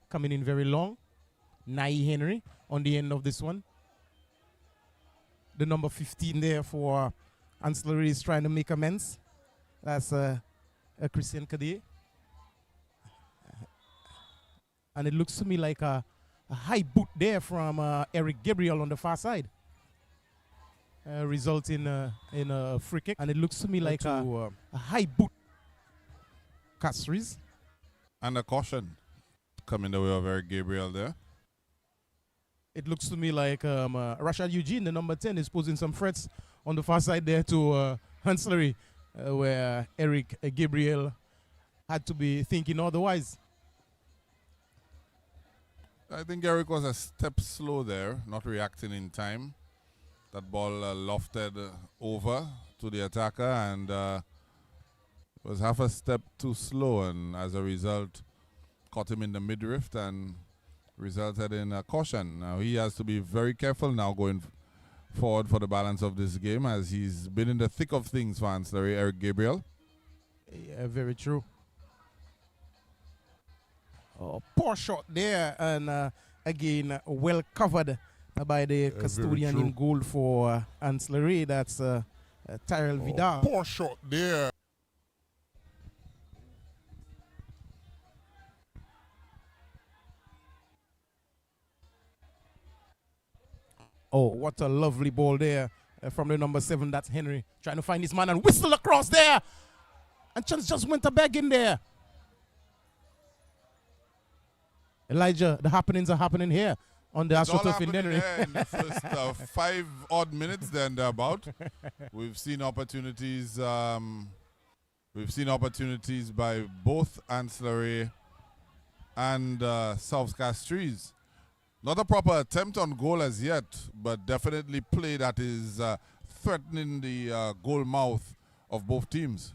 coming in very long. Nai Henry on the end of this one. The number 15 there for Ancillary is trying to make amends. That's Christian Cadet. And it looks to me like a high boot there from Eric Gabriel on the far side. Resulting in a free kick. And it looks to me like a high boot. Castries. And a caution coming the way of Eric Gabriel there. It looks to me like Rashad Eugene, the number 10, is posing some threats on the far side there to Ancillary, where Eric Gabriel had to be thinking otherwise. I think Eric was a step slow there, not reacting in time. That ball lofted over to the attacker and was half a step too slow, and as a result caught him in the midriff and resulted in a caution. Now he has to be very careful now going forward for the balance of this game, as he's been in the thick of things for Ancillary, Eric Gabriel. Yeah, very true. Oh, poor shot there, and again, well covered by the custodian in goal for Ancillary. That's Tyrell Vidal. Poor shot there. Oh, what a lovely ball there from the number 7. That's Henry trying to find his man and whistle across there. And Chance just went a bag in there. Elijah, the happenings are happening here on the AstroTurf in Dennery. In the first 5 odd minutes there and thereabout. We've seen opportunities. We've seen opportunities by both Ancillary and South Castries. Not a proper attempt on goal as yet, but definitely play that is threatening the goal mouth of both teams.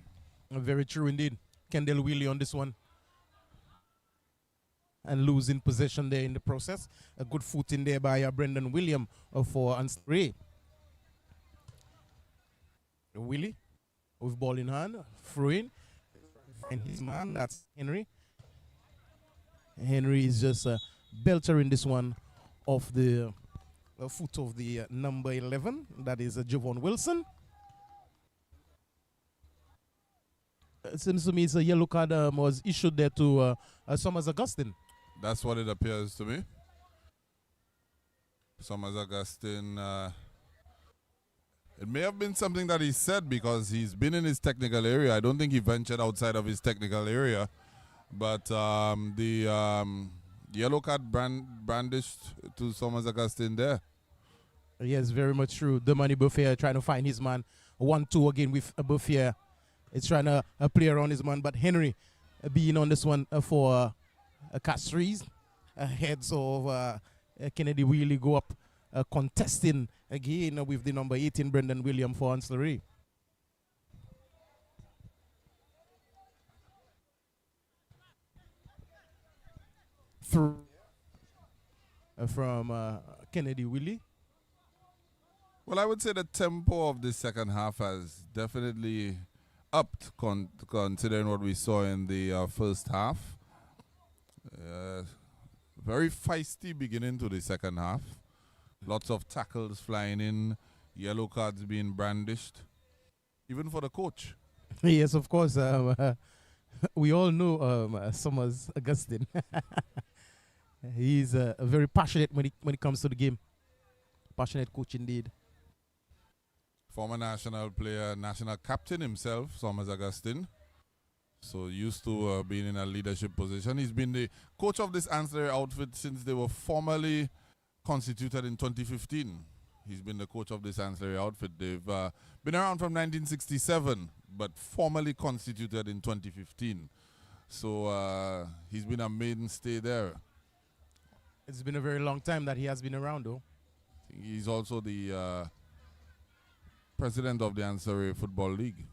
Very true indeed. Kendall Wheely on this one. And losing possession there in the process. A good foot in there by Brendan William for Ancillary. Willie with ball in hand, throw in. And his man, that's Henry. Henry is just beltering this one off the foot of the number 11. That is Javon Wilson. It seems to me it's a yellow card was issued there to Summers Augustine. That's what it appears to me. Summers Augustine. It may have been something that he said because he's been in his technical area. I don't think he ventured outside of his technical area. But the yellow card brandished to Summers Augustine there. Yes, very much true. Damani Buffet trying to find his man 1-2 again with Buffier. It's trying to play around his man, but Henry being on this one for Castries. Heads of Kennedy Wheely go up contesting again with the number 18 Brendan William for ANSE. Through from Kennedy Willie. Well, I would say the tempo of the second half has definitely upped considering what we saw in the first half. Very feisty beginning to the second half. Lots of tackles flying in, yellow cards being brandished, even for the coach. Yes, of course. We all know Summers Augustine. He's very passionate when it comes to the game. Passionate coach indeed. Former national player, national captain himself, Summers Augustine. So used to being in a leadership position. He's been the coach of this ancillary outfit since they were formally constituted in 2015. He's been the coach of this ancillary outfit. They've been around from 1967, but formally constituted in 2015. So he's been a mainstay there. It's been a very long time that he has been around, though. He's also the president of the ANSE Football League.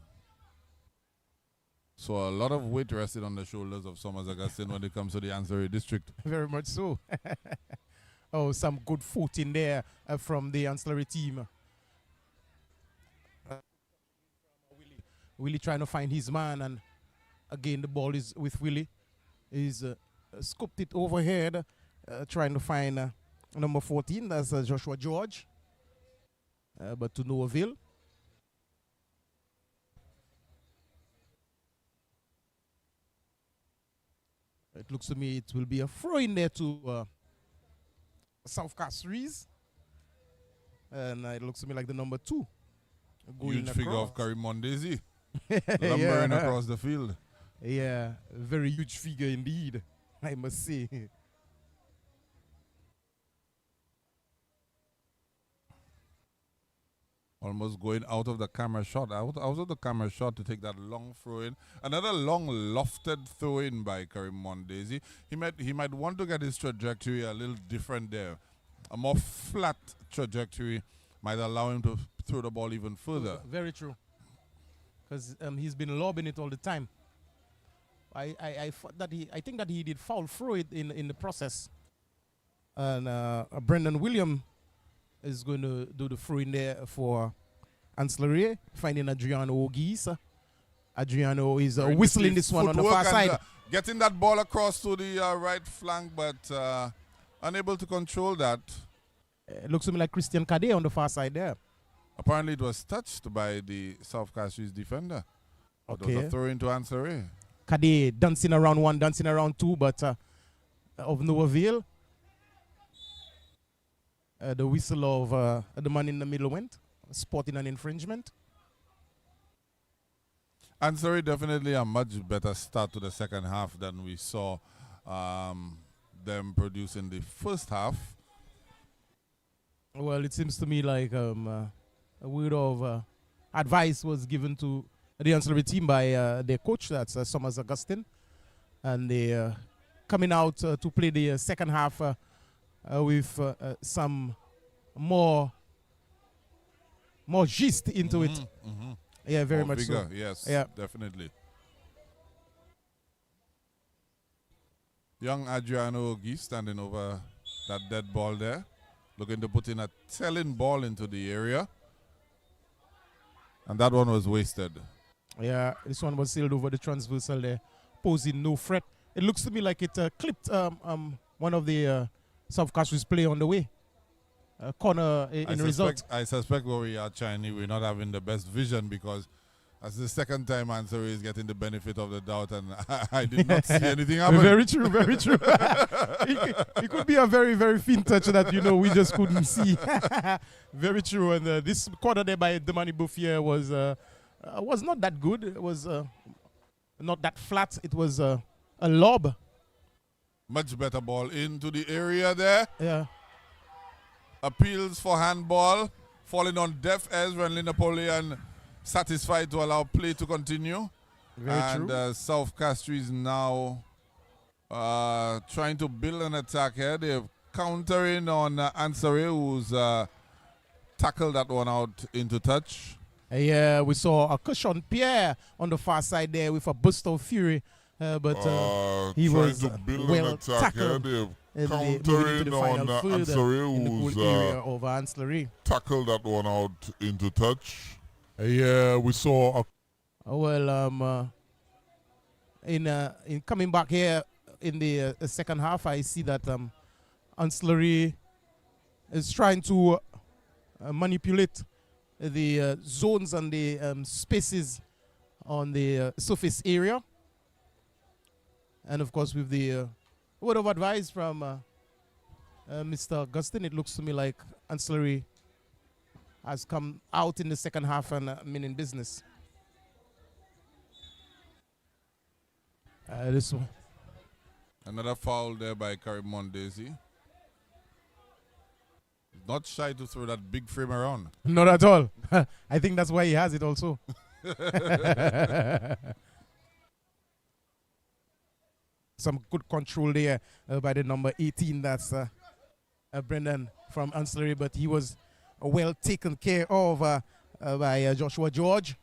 So a lot of weight rested on the shoulders of Summers Augustine when it comes to the ANSE district. Very much so. Oh, some good foot in there from the ancillary team. Willie trying to find his man, and again the ball is with Willie. He's scooped it overhead, trying to find number 14. That's Joshua George, but to no avail. It looks to me it will be a throw in there to South Castries. And it looks to me like the number 2. Huge figure of Karim Mondesi. Lumbering across the field. Yeah, a very huge figure indeed, I must say. Almost going out of the camera shot. Out of the camera shot to take that long throw in. Another long lofted throw in by Karim Mondesi. He might want to get his trajectory a little different there. A more flat trajectory might allow him to throw the ball even further. Very true. Because he's been lobbing it all the time. I think that he did foul throw it in the process. And Brendan William is going to do the throw in there for ANSE, finding Adriano Ogis. Adriano is whistling this one on the far side. Getting that ball across to the right flank, but unable to control that. It looks to me like Christian Cadet on the far side there. Apparently it was touched by the South Castries defender. Okay. It was a throw into ANSE. Cadet dancing around 1, dancing around 2, but of no avail. The whistle of the man in the middle went, spotting an infringement. ANSE definitely a much better start to the second half than we saw them produce in the first half. Well, it seems to me like a word of advice was given to the ancillary team by their coach, that's Summers Augustine. And they coming out to play the second half with some more gist into it. Yeah, very more much vigor, so. Yes, yeah, definitely. Young Adriano Ogis standing over that dead ball there, looking to put in a telling ball into the area. And that one was wasted. Yeah, this one was sailed over the transversal there, posing no threat. It looks to me like it clipped one of the South Castries play on the way. Corner in result. I suspect where we are, Chinese, we're not having the best vision because that's the second time ANSE is getting the benefit of the doubt, and I did not see anything happen. Very true, very true. It could be a very, very thin touch that, we just couldn't see. Very true. And this corner there by Demani Bouffier was not that good. It was not that flat. It was a lob. Much better ball into the area there. Yeah. Appeals for handball. Falling on deaf ears when Napoleon satisfied to allow play to continue. Very and true. South Castries now trying to build an attack here. They're countering on ANSE, who's tackled that one out into touch. Yeah, we saw a cushion Pierre on the far side there with a burst of fury, but he was to build well an attack tackled. here. They're Moving into countering the on final further ANSE, in the who's goal area of Ancillary. tackled that one out into touch. Yeah, we saw a In coming back here in the second half, I see that Ancillary is trying to manipulate the zones and the spaces on the surface area. And of course, with the word of advice from Mr. Augustine, it looks to me like Ancillary has come out in the second half and meaning business. This one. Another foul there by Karim Mondesi. Not shy to throw that big frame around. Not at all. I think that's why he has it also. Some good control there by the number 18. That's Brendan from Ancillary, but he was well taken care of by Joshua George.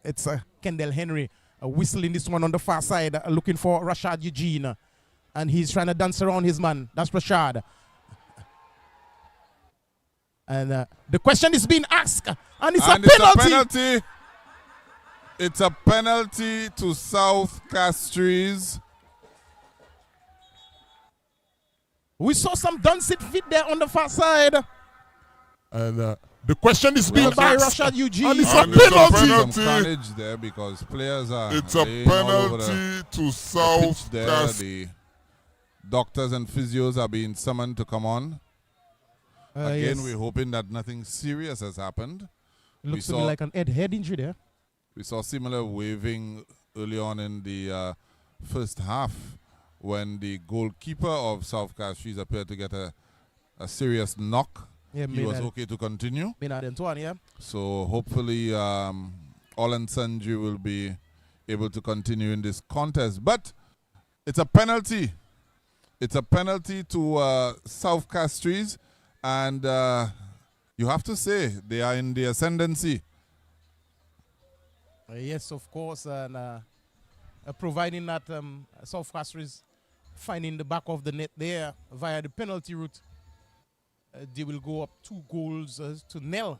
It's Kendall Henry whistling this one on the far side, looking for Rashad Eugene. And he's trying to dance around his man. That's Rashad. And the question is being asked. And it's a penalty. It's a penalty to South Castries. We saw some dancing feet there on the far side. And the question is being by asked. Rashad Eugene. And it's a penalty. Some carnage there because players are. It's a laying all over penalty to the South pitch there. Castries. The doctors and physios are being summoned to come on. Again, Yes. we're hoping that nothing serious has happened. Looks to me like an head injury there. We saw similar waving early on in the first half when the goalkeeper of South Castries appeared to get a serious knock. Yeah, he was Maynard. okay to continue. Maynard Antoine, yeah. So hopefully all and sundry will be able to continue in this contest. But it's a penalty. It's a penalty to South Castries. And you have to say they are in the ascendancy. Yes, of course. And providing that South Castries finding the back of the net there via the penalty route, they will go up 2-0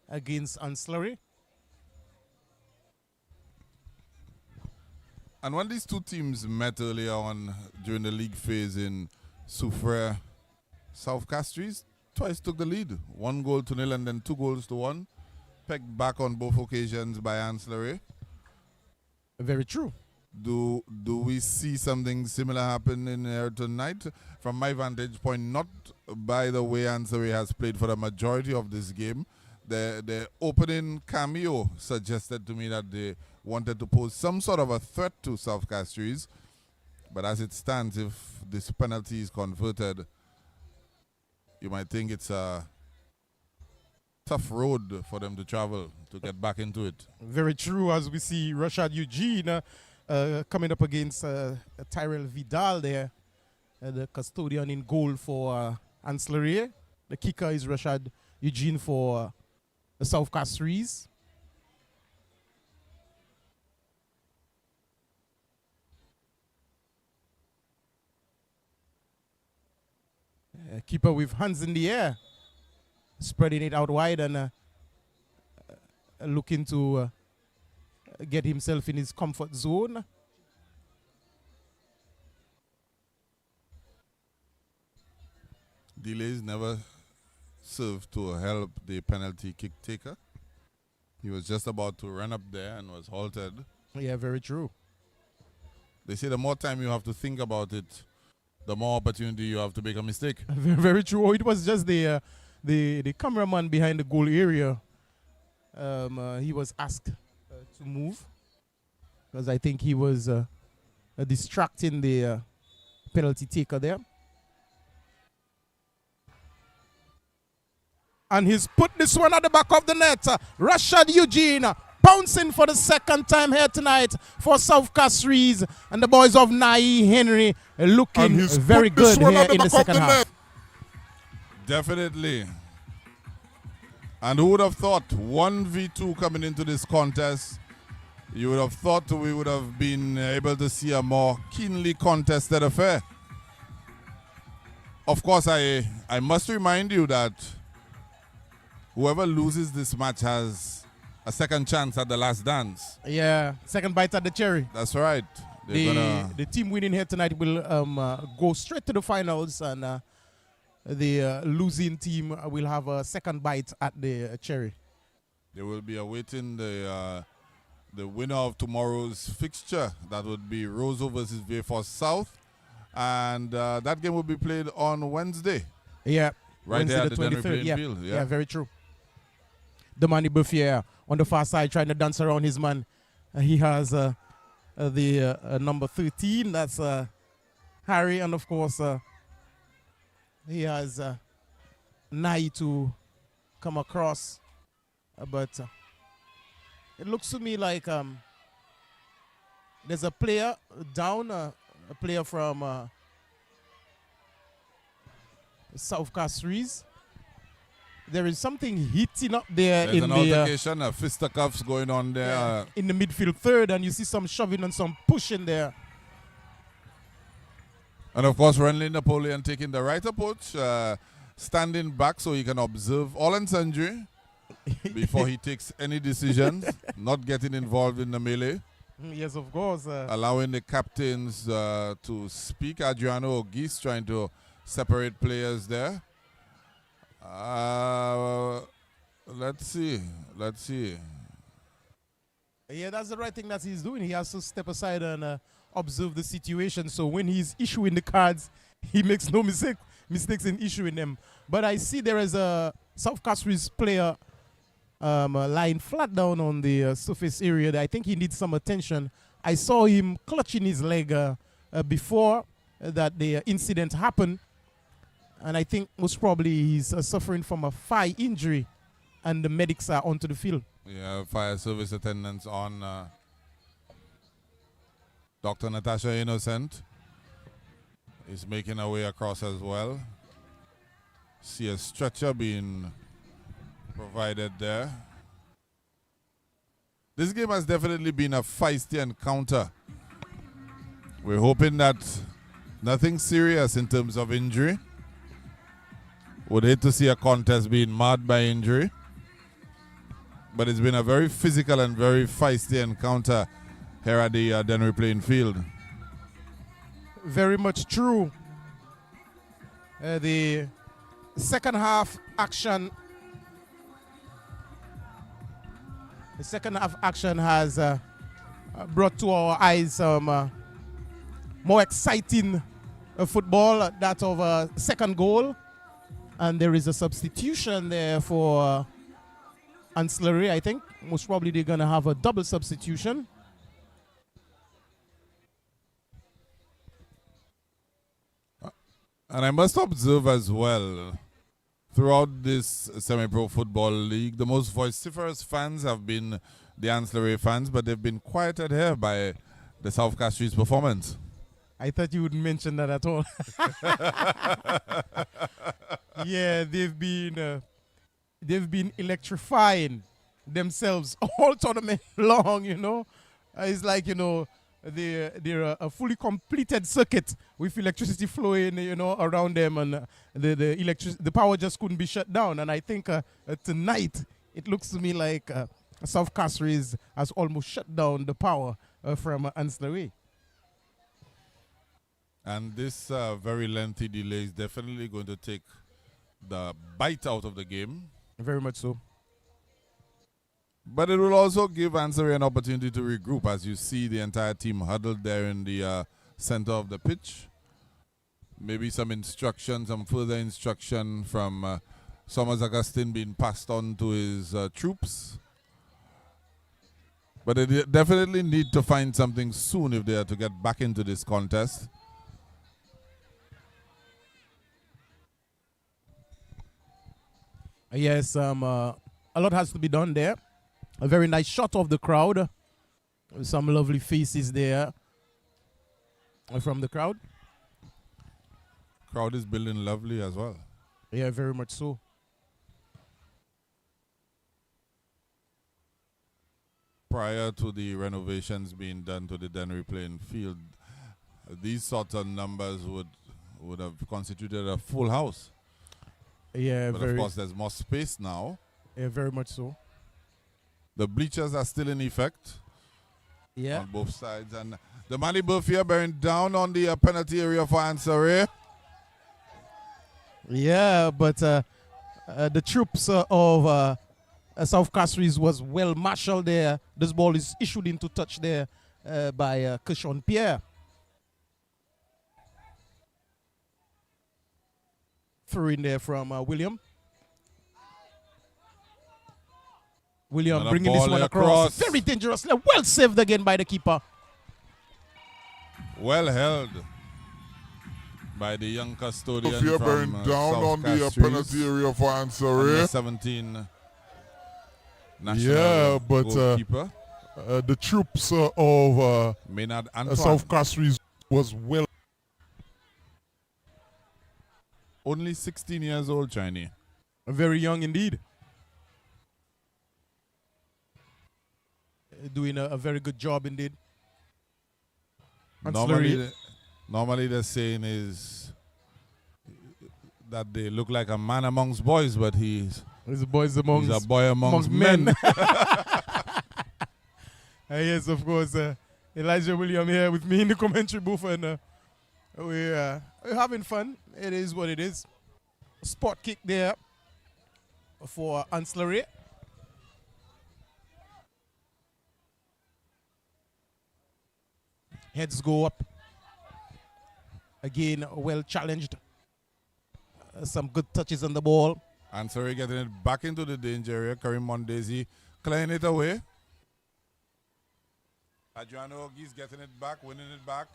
against Ancillary. And when these two teams met earlier on during the league phase in Soufrière, South Castries twice took the lead. 1-0 and then 2-1. Pegged back on both occasions by Ancillary. Very true. Do we see something similar happen in here tonight? From my vantage point, not by the way Ancillary has played for the majority of this game. The opening cameo suggested to me that they wanted to pose some sort of a threat to South Castries. But as it stands, if this penalty is converted, you might think it's a tough road for them to travel to get back into it. Very true, as we see Rashad Eugene coming up against Tyrell Vidal there, the custodian in goal for Ancillary. The kicker is Rashad Eugene for South Castries. Keeper with hands in the air, spreading it out wide and looking to get himself in his comfort zone. Delays never served to help the penalty kick taker. He was just about to run up there and was halted. Yeah, very true. They say the more time you have to think about it, the more opportunity you have to make a mistake. Very true. Oh, it was just the cameraman behind the goal area. He was asked to move because I think he was distracting the penalty taker there. And he's put this one at the back of the net. Rashad Eugene bouncing for the second time here tonight for South Castries. And the boys of Nai Henry looking very good here in the second half. Definitely. And who would have thought 1v2 coming into this contest? You would have thought we would have been able to see a more keenly contested affair. Of course, I must remind you that whoever loses this match has a second chance at the last dance. Yeah, second bite at the cherry. That's right. The team winning here tonight will go straight to the finals, and the losing team will have a second bite at the cherry. They will be awaiting the winner of tomorrow's fixture. That would be Roseau versus Vayforce South. And that game will be played on Wednesday. Yeah. Right Wednesday there at the the Dennery 23rd. playing Yeah. field. Yeah, very true. Damani Buffier on the far side trying to dance around his man. He has the number 13. That's Harry. And, of course, he has Nai to come across. But it looks to me like there's a player down, a player from South Castries. There is something heating up there. There's an altercation, fisticuffs going on there. In the midfield third, and you see some shoving and some pushing there. And of course, Renly Napoleon taking the right approach, standing back so he can observe all and sundry before he takes any decisions, not getting involved in the melee. Yes, of course. Allowing the captains to speak. Adriano Ogis trying to separate players there. Let's see. Yeah, that's the right thing that he's doing. He has to step aside and observe the situation. So when he's issuing the cards, he makes no mistakes in issuing them. But I see there is a South Castries player lying flat down on the surface area. I think he needs some attention. I saw him clutching his leg before that the incident happened. And I think most probably he's suffering from a thigh injury, and the medics are onto the field. Yeah, fire service attendants on. Dr. Natasha Innocent is making her way across as well. See a stretcher being provided there. This game has definitely been a feisty encounter. We're hoping that nothing serious in terms of injury. Would hate to see a contest being marred by injury. But it's been a very physical and very feisty encounter here at the Dennery playing field. Very much true. The second half action. The second half action has brought to our eyes some more exciting football. That of a second goal. And there is a substitution there for Ancillary, I think. Most probably they're going to have a double substitution. And I must observe as well, throughout this semi-pro football league, the most vociferous fans have been the Ancillary fans, but they've been quieted here by the South Castries performance. I thought you wouldn't mention that at all. Yeah, they've been electrifying themselves all tournament long, you know. It's like, you know, they're a fully completed circuit with electricity flowing, you know, around them, and the power just couldn't be shut down. And I think tonight it looks to me like South Castries has almost shut down the power from Ancillary. And this very lengthy delay is definitely going to take the bite out of the game. Very much so. But it will also give Ancillary an opportunity to regroup, as you see the entire team huddled there in the center of the pitch. Maybe some instruction, some further instruction from Somers Augustine being passed on to his troops. But they definitely need to find something soon if they are to get back into this contest. Yes, a lot has to be done there. A very nice shot of the crowd. Some lovely faces there from the crowd. Crowd is building lovely as well. Yeah, very much so. Prior to the renovations being done to the Dennery playing field, these sort of numbers would have constituted a full house. Yeah, but of course there's more space now. Yeah, very much so. The bleachers are still in effect. Yeah. On both sides. And the Manny Burfier bearing down on the penalty area for ANSE. Yeah, but the troops of South Castries was well marshaled there. This ball is issued into touch there by Kershawn Pierre. Through in there from William. William Another bringing this one across. Very dangerous. Well saved again by the keeper. Well held by the young custodian Burfier from bearing down South on the Castries. penalty area for ANSE. Under 17 national Yeah, but goalkeeper. the troops of Maynard Antoine. South Castries was well. Only 16 years old, Chinese. Very young indeed. Doing a very good job indeed. Normally the saying is that they look like a man amongst boys, but he's a boy amongst men. Yes, of course. Elijah William here with me in the commentary booth, and we're having fun. It is what it is. Spot kick there for ANSE. Heads go up. Again, well challenged. Some good touches on the ball. ANSE getting it back into the danger area. Karim Mondesi clearing it away. Adriano Ogis getting it back, winning it back.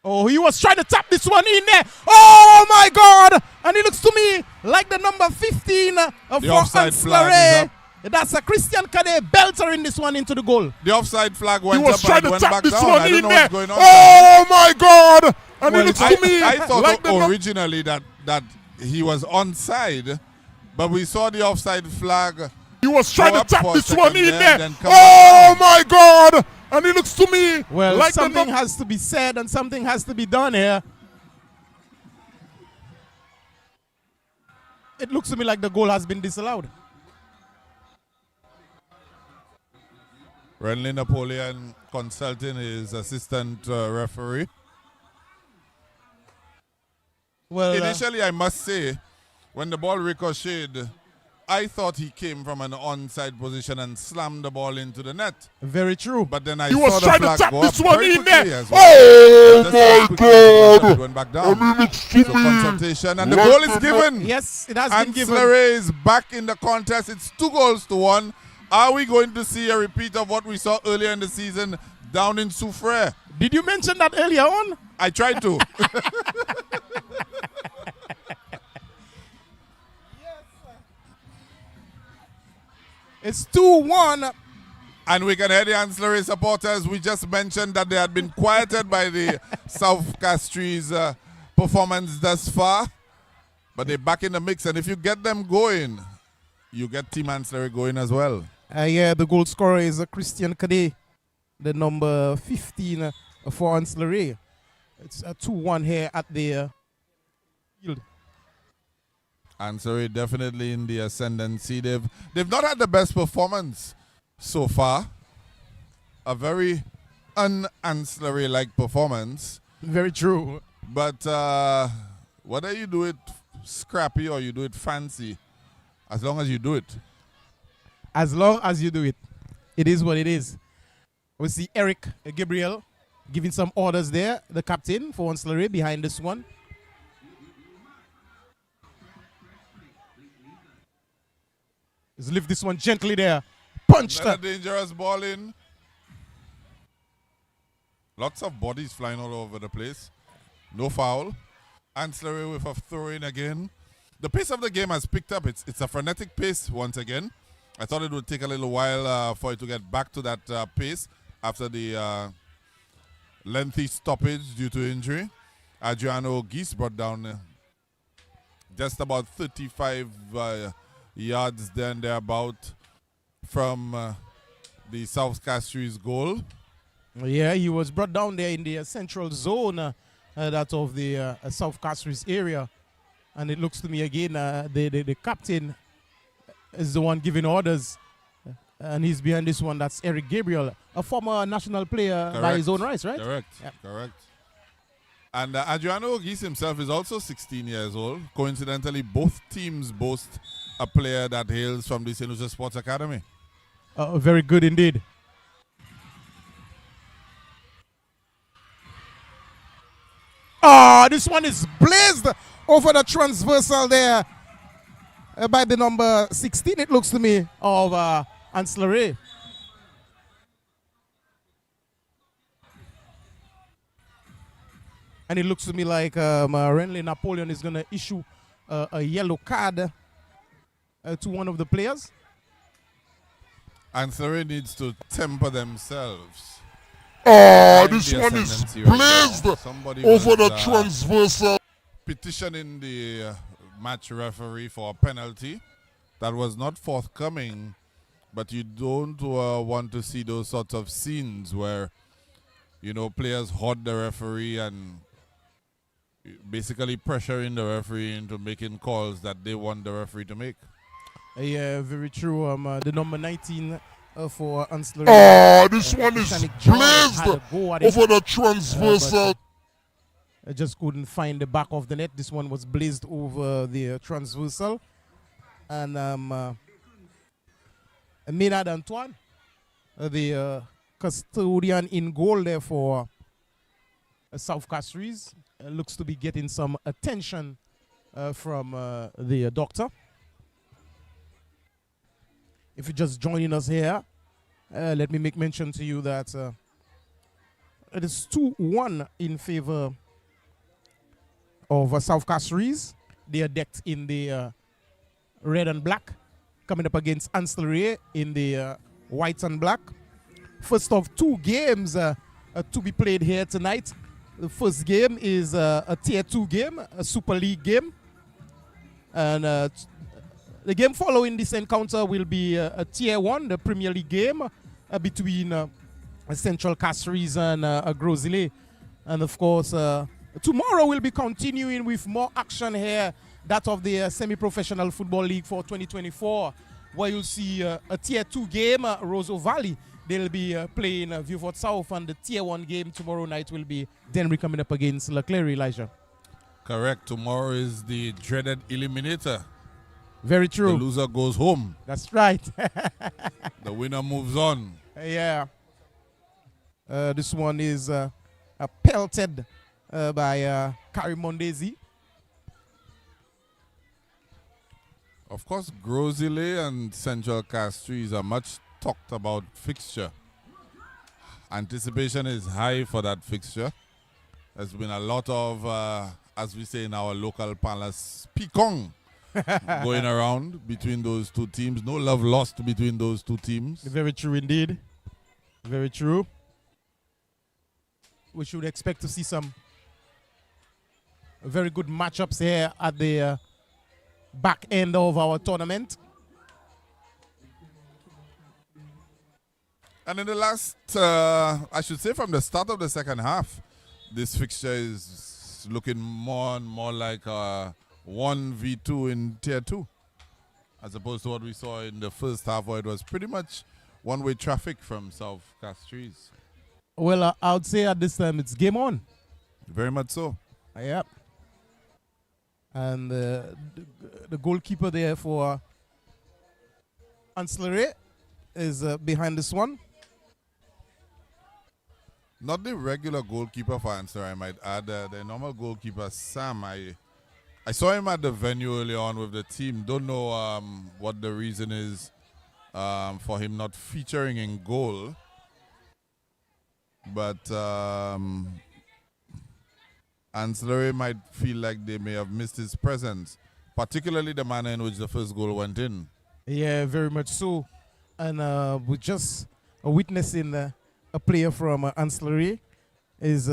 Oh, he was trying to tap this one in there. Oh, my God. And it looks to me like the number 15 for ANSE. That's a Christian Kade belter in this one into the goal. The offside flag went He was up trying and to went tap back this down. one I don't in know there. what's going on. Oh, my God. And it looks to me I thought like originally that he was onside, but we saw the offside flag. He was trying to tap this one in there. Oh, my God. And it looks to me well, like something has to be said and something has to be done here. It looks to me like the goal has been disallowed. Renly Napoleon consulting his assistant referee. Well, initially, I must say, when the ball ricocheted, I thought he came from an onside position and slammed the ball into the net. Very true. But then I He saw was the trying to flag tap go this up one very in quickly there. as well. Oh, my God. It went back down. So consultation and the goal is given. Yes, it has been given. ANSE is back in the contest. It's 2-1. Are we going to see a repeat of what we saw earlier in the season down in Soufrière? Did you mention that earlier on? I tried to. It's 2-1. And we can hear the ANSE supporters. We just mentioned that they had been quieted by the South Castries performance thus far. But they're back in the mix. And if you get them going, you get Team ANSE going as well. Yeah, the goal scorer is Christian Kade, the number 15 for ANSE. It's a 2-1 here at the field. ANSE definitely in the ascendancy. They've not had the best performance so far. A very un-ANSE-like performance. Very true. But whether you do it scrappy or you do it fancy, as long as you do it. As long as you do it, it is what it is. We see Eric Gabriel giving some orders there, the captain for ANSE behind this one. Let's lift this one gently there. Punched. Another dangerous ball in. Lots of bodies flying all over the place. No foul. ANSE with a throw-in again. The pace of the game has picked up. It's a frenetic pace once again. I thought it would take a little while for it to get back to that pace after the lengthy stoppage due to injury. Adriano Geese brought down just about 35 yards there and thereabout from the South Castries goal. Yeah, he was brought down there in the central zone, that of the South Castries area. And it looks to me again, the captain is the one giving orders. And he's behind this one. That's Eric Gabriel, a former national player by his own rights, right? Correct, correct. And Adriano Geese himself is also 16 years old. Coincidentally, both teams boast a player that hails from the St. Lucia Sports Academy. Very good indeed. This one is blazed over the transversal there by the number 16, it looks to me, of ANSE RAYE. And it looks to me like Renly Napoleon is going to issue a yellow card to one of the players. ANSE RAYE needs to temper themselves. This one is blazed over the transversal. Petitioning the match referee for a penalty that was not forthcoming, but you don't want to see those sorts of scenes where, you know, players hoard the referee and basically pressuring the referee into making calls that they want the referee to make. Yeah, very true. The number 19 for ANSE RAYE. This one is blazed over the transversal. I just couldn't find the back of the net. This one was blazed over the transversal. And Maynard Antoine, the custodian in goal there for South Castries, looks to be getting some attention from the doctor. If you're just joining us here, let me make mention to you that it is 2-1 in favor of South Castries. They are decked in the red and black, coming up against ANSE RAYE in the white and black. First of two games to be played here tonight. The first game is a Tier 2 game, a Super League game. And the game following this encounter will be a Tier 1, the Premier League game between Central Castries and Grosile. And of course, tomorrow we'll be continuing with more action here, that of the Semi-Professional Football League for 2024, where you'll see a Tier 2 game, Roseau Valley. They'll be playing Vieux-Fort South, and the Tier 1 game tomorrow night will be Denry coming up against Leclerc, Elijah. Correct. Tomorrow is the dreaded eliminator. Very true. The loser goes home. That's right. The winner moves on. Yeah. This one is pelted by Kari Mondesi. Of course, Grosile and Central Castries are much talked about fixture. Anticipation is high for that fixture. There's been a lot of, as we say in our local palace, picong going around between those two teams. No love lost between those two teams. Very true indeed. Very true. We should expect to see some very good matchups here at the back end of our tournament. And in the last, I should say from the start of the second half, this fixture is looking more and more like 1v2 in Tier 2, as opposed to what we saw in the first half, where it was pretty much one-way traffic from South Castries. Well, I would say at this time it's game on. Very much so. Yep. And the goalkeeper there for ANSE RAYE is behind this one. Not the regular goalkeeper for ANSE, I might add. The normal goalkeeper, Sam. I saw him at the venue early on with the team. Don't know what the reason is for him not featuring in goal. But Ancillary might feel like they may have missed his presence, particularly the manner in which the first goal went in. Yeah, very much so. And we're just witnessing a player from Ancillary is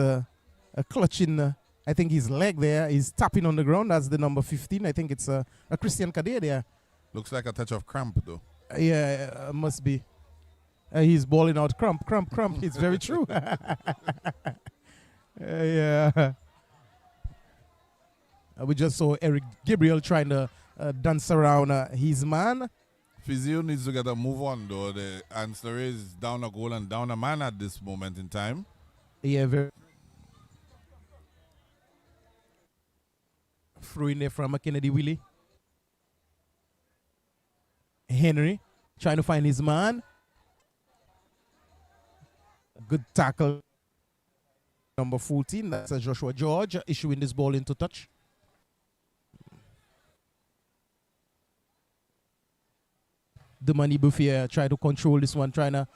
clutching, I think, his leg there. He's tapping on the ground. That's the number 15. I think it's a Christian Cadet there. Looks like a touch of cramp, though. Yeah, must be. He's balling out cramp. It's very true. Yeah. We just saw Eric Gabriel trying to dance around his man. Physio needs to get a move on, though. The Ancillary is down a goal and down a man at this moment in time. Yeah, very. Through in there from Kennedy Willie. Henry trying to find his man. Good tackle. Number 14, that's Joshua George issuing this ball into touch. Demani Bouffier tried to control this one, trying to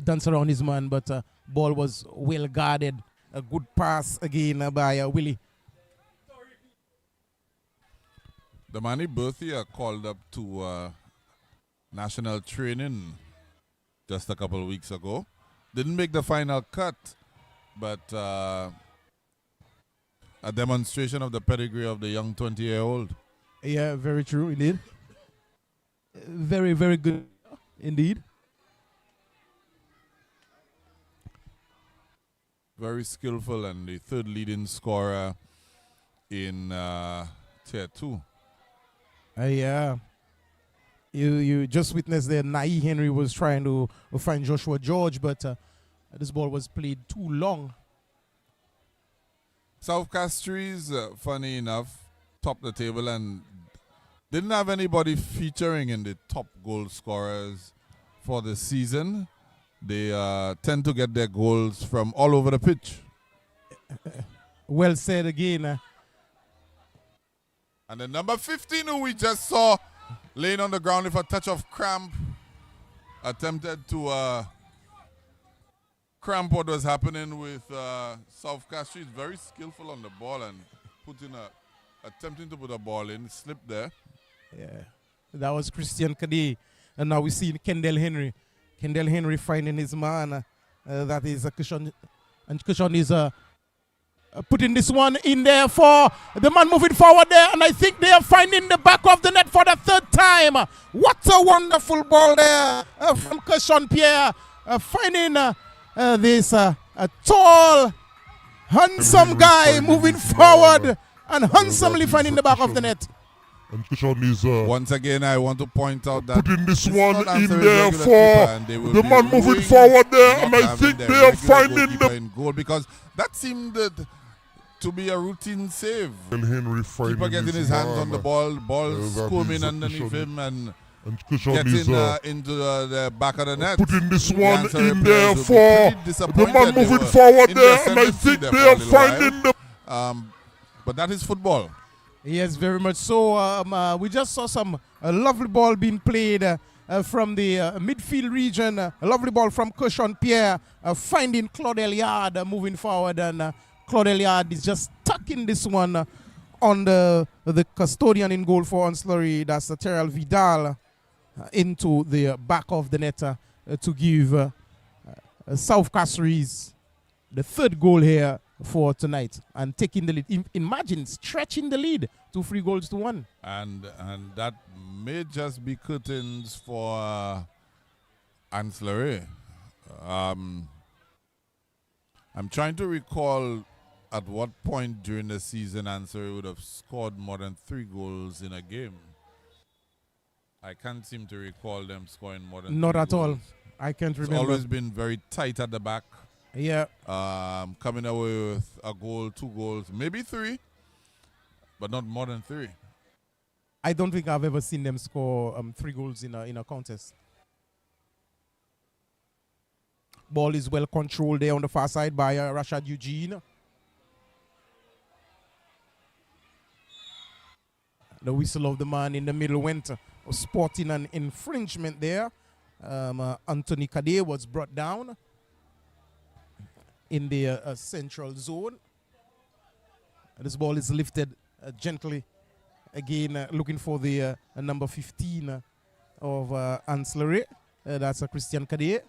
dance around his man, but ball was well guarded. A good pass again by Willie. Demani Bouffier called up to national training just a couple of weeks ago. Didn't make the final cut, but a demonstration of the pedigree of the young 20-year-old. Yeah, very true indeed. Very, very good indeed. Very skillful and the third leading scorer in Tier 2. Yeah. You just witnessed there, Nai Henry was trying to find Joshua George, but this ball was played too long. South Castries, funny enough, topped the table and didn't have anybody featuring in the top goal scorers for the season. They tend to get their goals from all over the pitch. Well said again. And the number 15 who we just saw laying on the ground with a touch of cramp, attempted to cramp what was happening with South Castries. Very skillful on the ball and attempting to put a ball in, slipped there. Yeah, that was Christian Cadet. And now we see Kendall Henry. Kendall Henry finding his man. That is a cushion. And cushion is putting this one in there for the man moving forward there. And I think they are finding the back of the net for the third time. What a wonderful ball there from Cushion Pierre. Finding this a tall, handsome guy moving forward and handsomely finding the back of the net. And Cushion is once again, I want to point out that putting this one in there for the man moving forward there, and I think they are finding the goal because that seemed to be a routine save. And Henry finding keeper getting his hands on the ball squirming underneath him and getting into the back of the net. Putting this one in there for the man moving forward there, and I think they are finding the. But that is football. Yes, very much so. We just saw some lovely ball being played from the midfield region. A lovely ball from Cushion Pierre finding Claude Eliard moving forward. And Claude Eliard is just tucking this one on the custodian in goal for Ancillary. That's Terrell Vidal into the back of the net to give South Castries the third goal here for tonight and taking the lead. Imagine stretching the lead to 3-1. And that may just be curtains for Ancillary. I'm trying to recall at what point during the season Ancillary would have scored more than 3 goals in a game. I can't seem to recall them scoring more than Not 3 at goals. all. I can't remember. It's always been very tight at the back. Yeah. Coming away with a goal, 2 goals, maybe 3, but not more than 3. I don't think I've ever seen them score 3 goals in a contest. Ball is well controlled there on the far side by Rashad Eugene. The whistle of the man in the middle went sporting an infringement there. Anthony Cadet was brought down. in the central zone. This ball is lifted gently. Again, looking for the number 15 of ANSE. That's Christian Kadeye.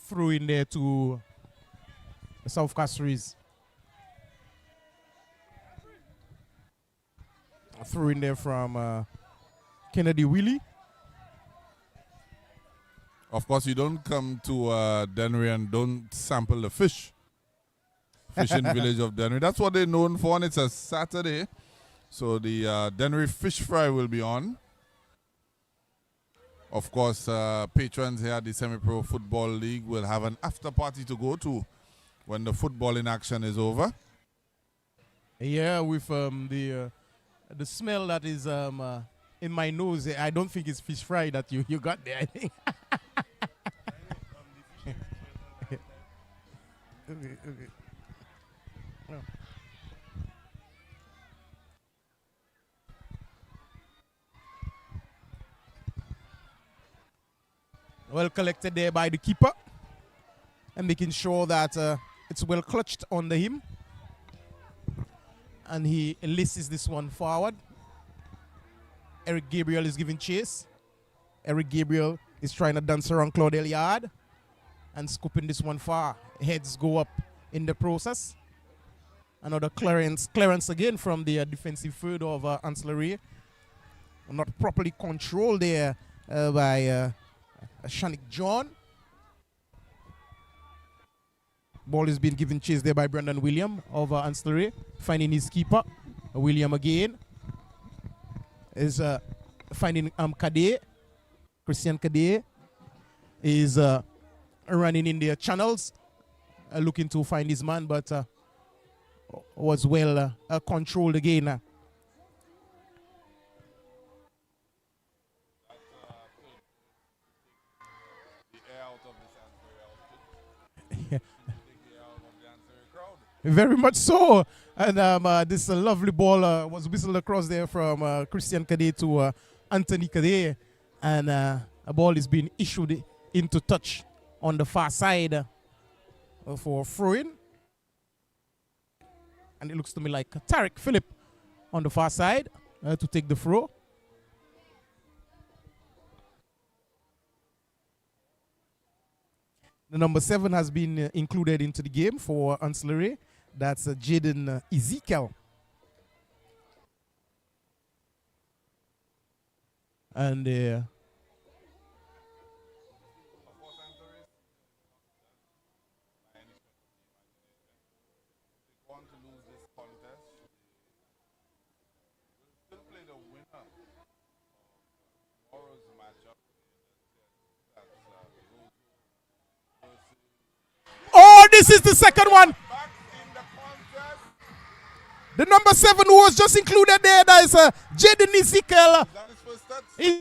Throw in there to South CASTRIES. Throw in there from Kennedy Willie. Of course, you don't come to Dennery and don't sample the fish. Fishing village of Dennery. That's what they're known for, and it's a Saturday. So the Dennery fish fry will be on. Of course, patrons here at the Semi-Pro Football League will have an after party to go to when the football in action is over. Yeah, with the smell that is in my nose, I don't think it's fish fry that you got there, I think. Okay. No. Well collected there by the keeper, and making sure that it's well clutched under him, and he enlists this one forward. Eric Gabriel is giving chase. Eric Gabriel is trying to dance around Claudel Yard and scooping this one far. Heads go up in the process. Another clearance again from the defensive third of ANSE. Not properly controlled there by Shanik John. Ball is being given chase there by Brandon William of ANSE, finding his keeper. William again is finding Kadeye. Christian Kadeye is running in their channels, looking to find his man, but was well controlled again. Very much so. And this lovely ball was whistled across there from Christian Kadeye to Anthony Kadeye. And a ball is being issued into touch on the far side for throwing. And it looks to me like Tariq Phillip on the far side to take the throw. The number 7 has been included into the game for ANSE. That's Jaden Ezekiel. And oh, this is the second one. The number 7 who was just included there, that is Jaden Ezekiel. He's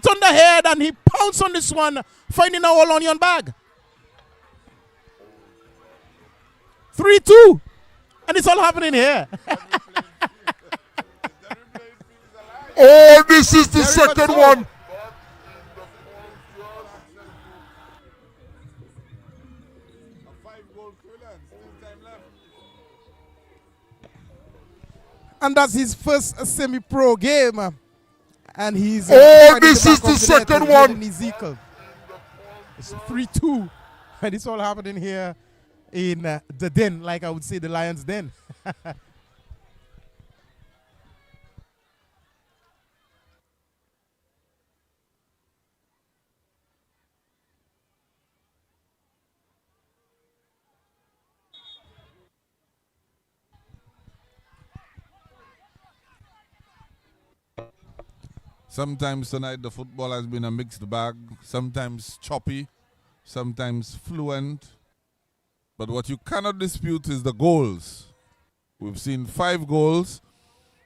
on the head and he pounced on this one, finding a whole onion bag. 3-2. And it's all happening here. Oh, this is the second one. And that's his first semi-pro game. And he's oh, this is the second one. Ezekiel. It's 3-2. And it's all happening here in the den, like I would say the Lions' den. Sometimes tonight the football has been a mixed bag, sometimes choppy, sometimes fluent. But what you cannot dispute is the goals. We've seen 5 goals,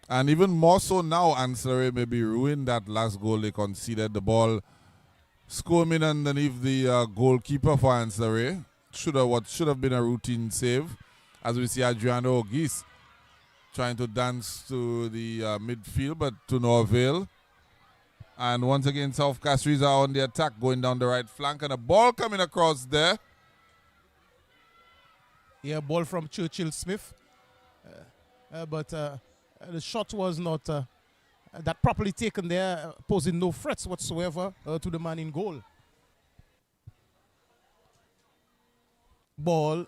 and even more so now, ANSE maybe ruined that last goal they conceded. The ball squirming underneath the goalkeeper for ANSE. What should have been a routine save, as we see Adriano Ogis trying to dance to the midfield, but to no avail. And once again, South Castries are on the attack, going down the right flank, and a ball coming across there. Yeah, ball from Churchill Smith. But the shot was not that properly taken there, posing no threats whatsoever to the man in goal. Ball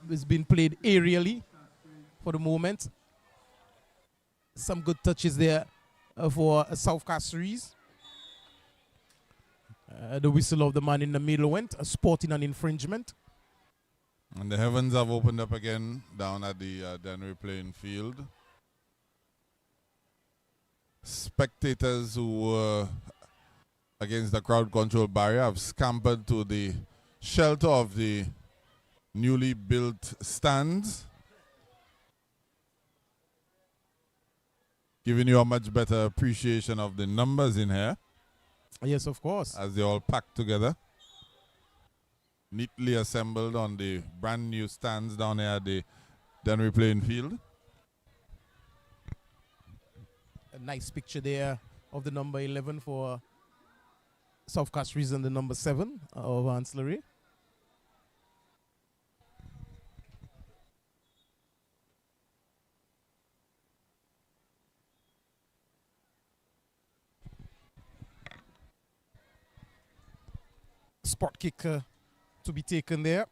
is being played aerially for the moment. Some good touches there for South Castries. The whistle of the man in the middle went, sporting an infringement. And the heavens have opened up again down at the Dennery playing field. Spectators who were against the crowd control barrier have scampered to the shelter of the newly built stands, giving you a much better appreciation of the numbers in here. Yes, of course. As they all packed together, neatly assembled on the brand new stands down here at the Dennery playing field. A nice picture there of the number 11 for South Castries and the number 7 of Ancillary. Spot kick to be taken there.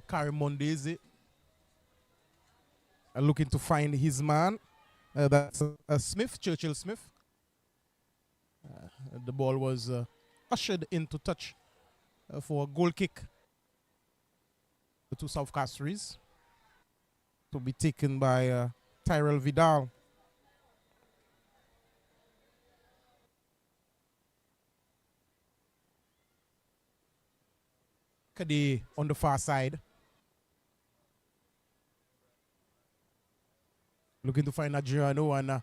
Karim Mondese looking to find his man. That's Smith, Churchill Smith. The ball was ushered into touch for a goal kick to South Castries, to be taken by Tyrell Vidal. Kade on the far side, looking to find Adriano, and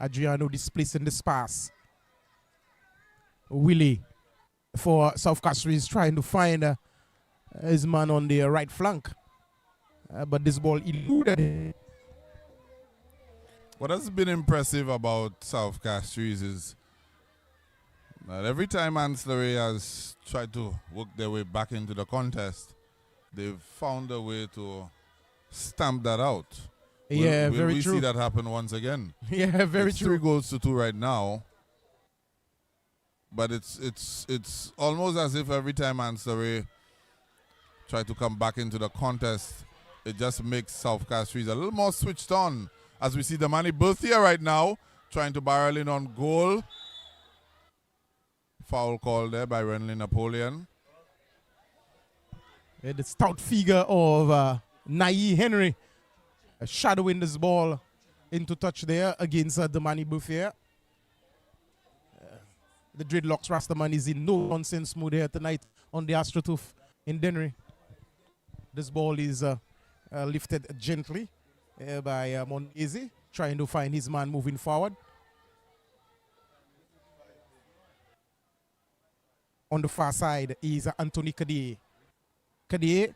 Adriano displacing this pass. Willie for South Castries trying to find his man on the right flank, but this ball eluded him. What has been impressive about South Castries is that every time Ancillary has tried to work their way back into the contest, they've found a way to stamp that out. Yeah, will very we true. see that happen once again? Yeah, very it's true. 3-2 right now. But it's almost as if every time Ancillary try to come back into the contest, it just makes South Castries a little more switched on. As we see the Manny Berthier right now trying to barrel in on goal. Foul call there by Renly Napoleon. The stout figure of Nai Henry shadowing this ball into touch there against Damani Bouffier. The Dreadlocks Rastaman is in no nonsense mood here tonight on the AstroTurf in Dennery. This ball is lifted gently by Mondese, trying to find his man moving forward. On the far side is Anthony Kade. Kade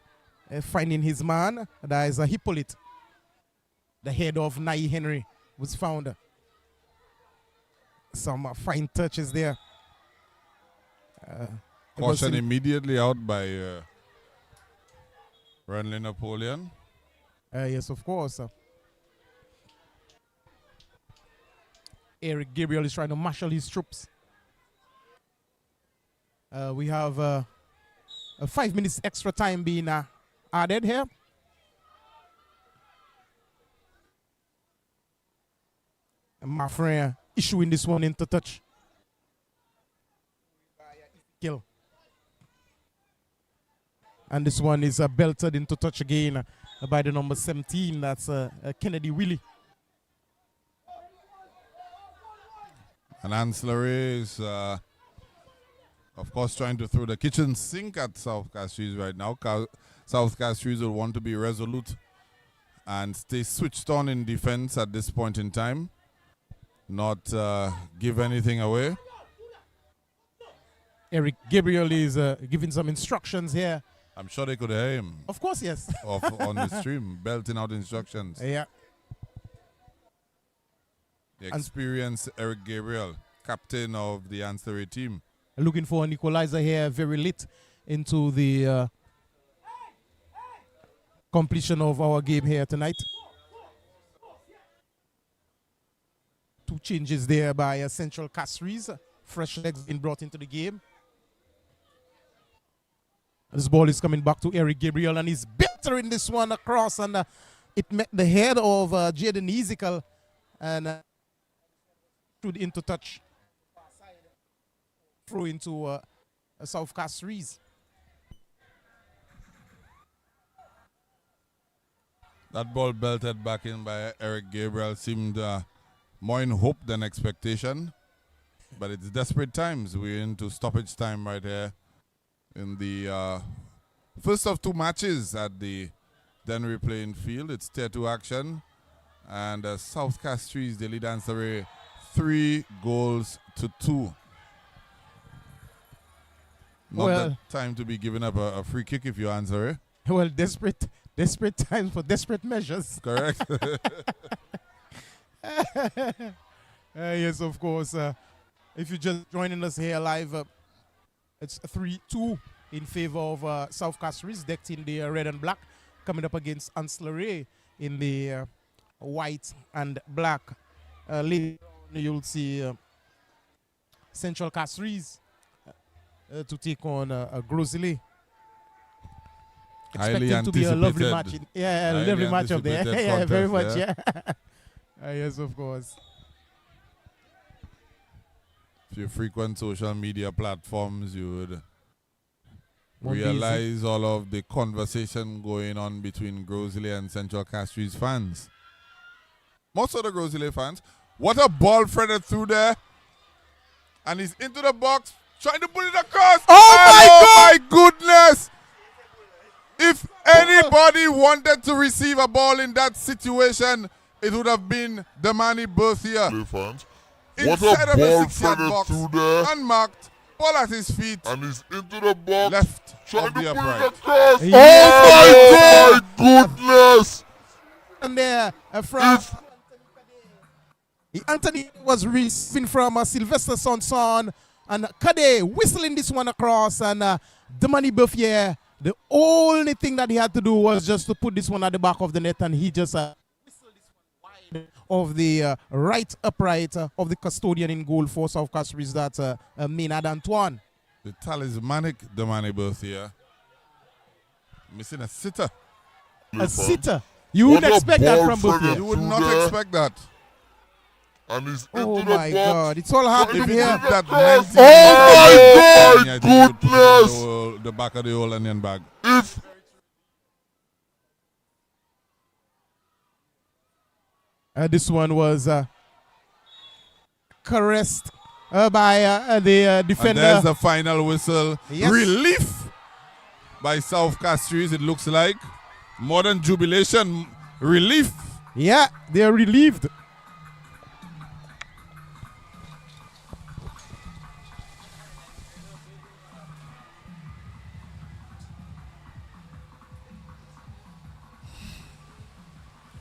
finding his man. That is Hippolyte. The head of Nai Henry was found. Some fine touches there. Caution immediately out by Renly Napoleon. Yes, of course. Eric Gabriel is trying to marshal his troops. We have a 5 minutes extra time being added here. And my friend issuing this one into touch. Kill. And this one is belted into touch again by the number 17. That's Kennedy Willie. And Ancillary is, of course, trying to throw the kitchen sink at South Castries right now. South Castries will want to be resolute and stay switched on in defense at this point in time. Not give anything away. Eric Gabriel is giving some instructions here. I'm sure they could hear him. Of course, yes. On the stream, belting out instructions. Yeah. The experienced Eric Gabriel, captain of the ANSE team. Looking for an equalizer here, very late into the completion of our game here tonight. 2 changes there by Central Castries. Fresh legs being brought into the game. This ball is coming back to Eric Gabriel, and he's battering this one across, and it met the head of Jaden Ezekiel and stood into touch. Throw into South Castries. That ball belted back in by Eric Gabriel seemed more in hope than expectation. But it's desperate times. We're into stoppage time right here in the first of 2 matches at the Dennery playing field. It's tier 2 action. And South Castries, they lead ANSE 3-2. Not that time to be giving up a free kick if you ANSE. Well, desperate times for desperate measures. Correct. Yes, of course. If you're just joining us here live, it's 3-2 in favor of South Castries, decked in the red and black, coming up against ANSE in the white and black. Later on, you'll see Central Castries to take on Grosile. Expecting to be a lovely match. A lovely match up there. Yeah, very much, yeah. Yes, of course. If you frequent social media platforms, you would realize all of the conversation going on between Grosile and Central Castries fans. Most of the Grosile fans. What a ball threaded through there. And he's into the box, trying to put it across. Oh my goodness! If anybody wanted to receive a ball in that situation, it would have been Damani Berthia. What a ball threaded through there. Unmarked, ball at his feet. And he's into the box. Left trying of to the put upright. it across. Yes. Oh my goodness. And there from Anthony was receiving from Sylvester Sonson, and Kade whistling this one across, and Damani Berthia, the only thing that he had to do was just to put this one at the back of the net, and he just whistled this one wide of the right upright of the custodian in goal for South Castries, that's Maynard Antoine. The talismanic Damani Berthia. Missing a sitter. A sitter. You would expect that from Berthia. You would not expect that. And he's oh into the my box. God, it's all happening here. That oh my goodness! The back of the old onion bag. This one was caressed by the defender. And there's the final whistle. Yes. Relief by South Castries, it looks like. More than jubilation, relief. Yeah, they're relieved.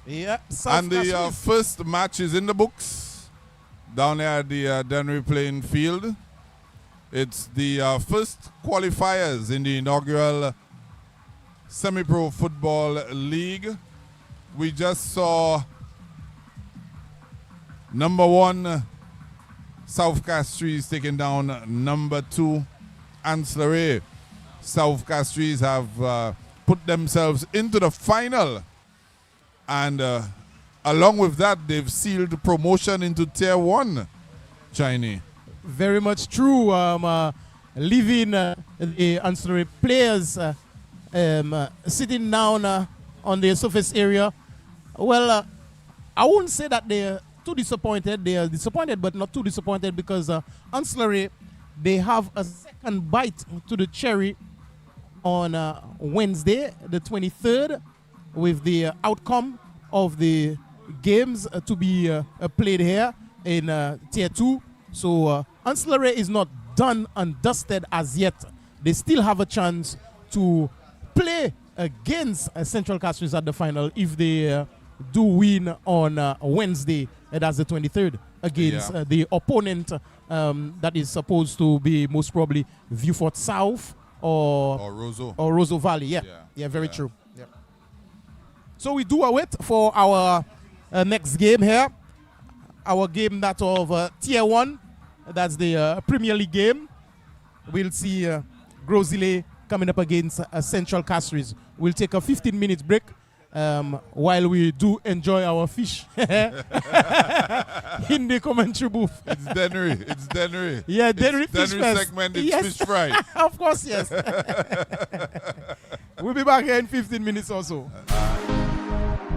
Yeah, and the first match is in the books down there at the Dennery playing field. It's the first qualifiers in the inaugural Semi-Pro Football League. We just saw number 1 South Castries taking down number 2 ANSE. South Castries have put themselves into the final. And along with that, they've sealed promotion into Tier 1, Chinese. Very much true. Leaving the ANSE players sitting down on the surface area. Well, I wouldn't say that they're too disappointed. They are disappointed, but not too disappointed, because ANSE, they have a second bite to the cherry on Wednesday, the 23rd, with the outcome of the games to be played here in Tier 2. So ANSE is not done and dusted as yet. They still have a chance to play against Central Castries at the final if they do win on Wednesday, that's the 23rd. against the opponent that is supposed to be most probably Viewfort South or Roseau Valley. Yeah, very true. Yeah. So we do await for our next game here. Our game that of Tier 1. That's the Premier League game. We'll see Grosile coming up against Central Castries. We'll take a 15-minute break while we do enjoy our fish in the commentary booth. It's Dennery. It's Dennery. Yeah, Dennery Fish Fest. segment. It's Yes. fish fry. Of course, yes. We'll be back here in 15 minutes or so.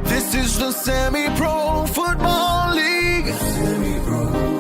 This is the Semi-Pro Football League. Semi-Pro.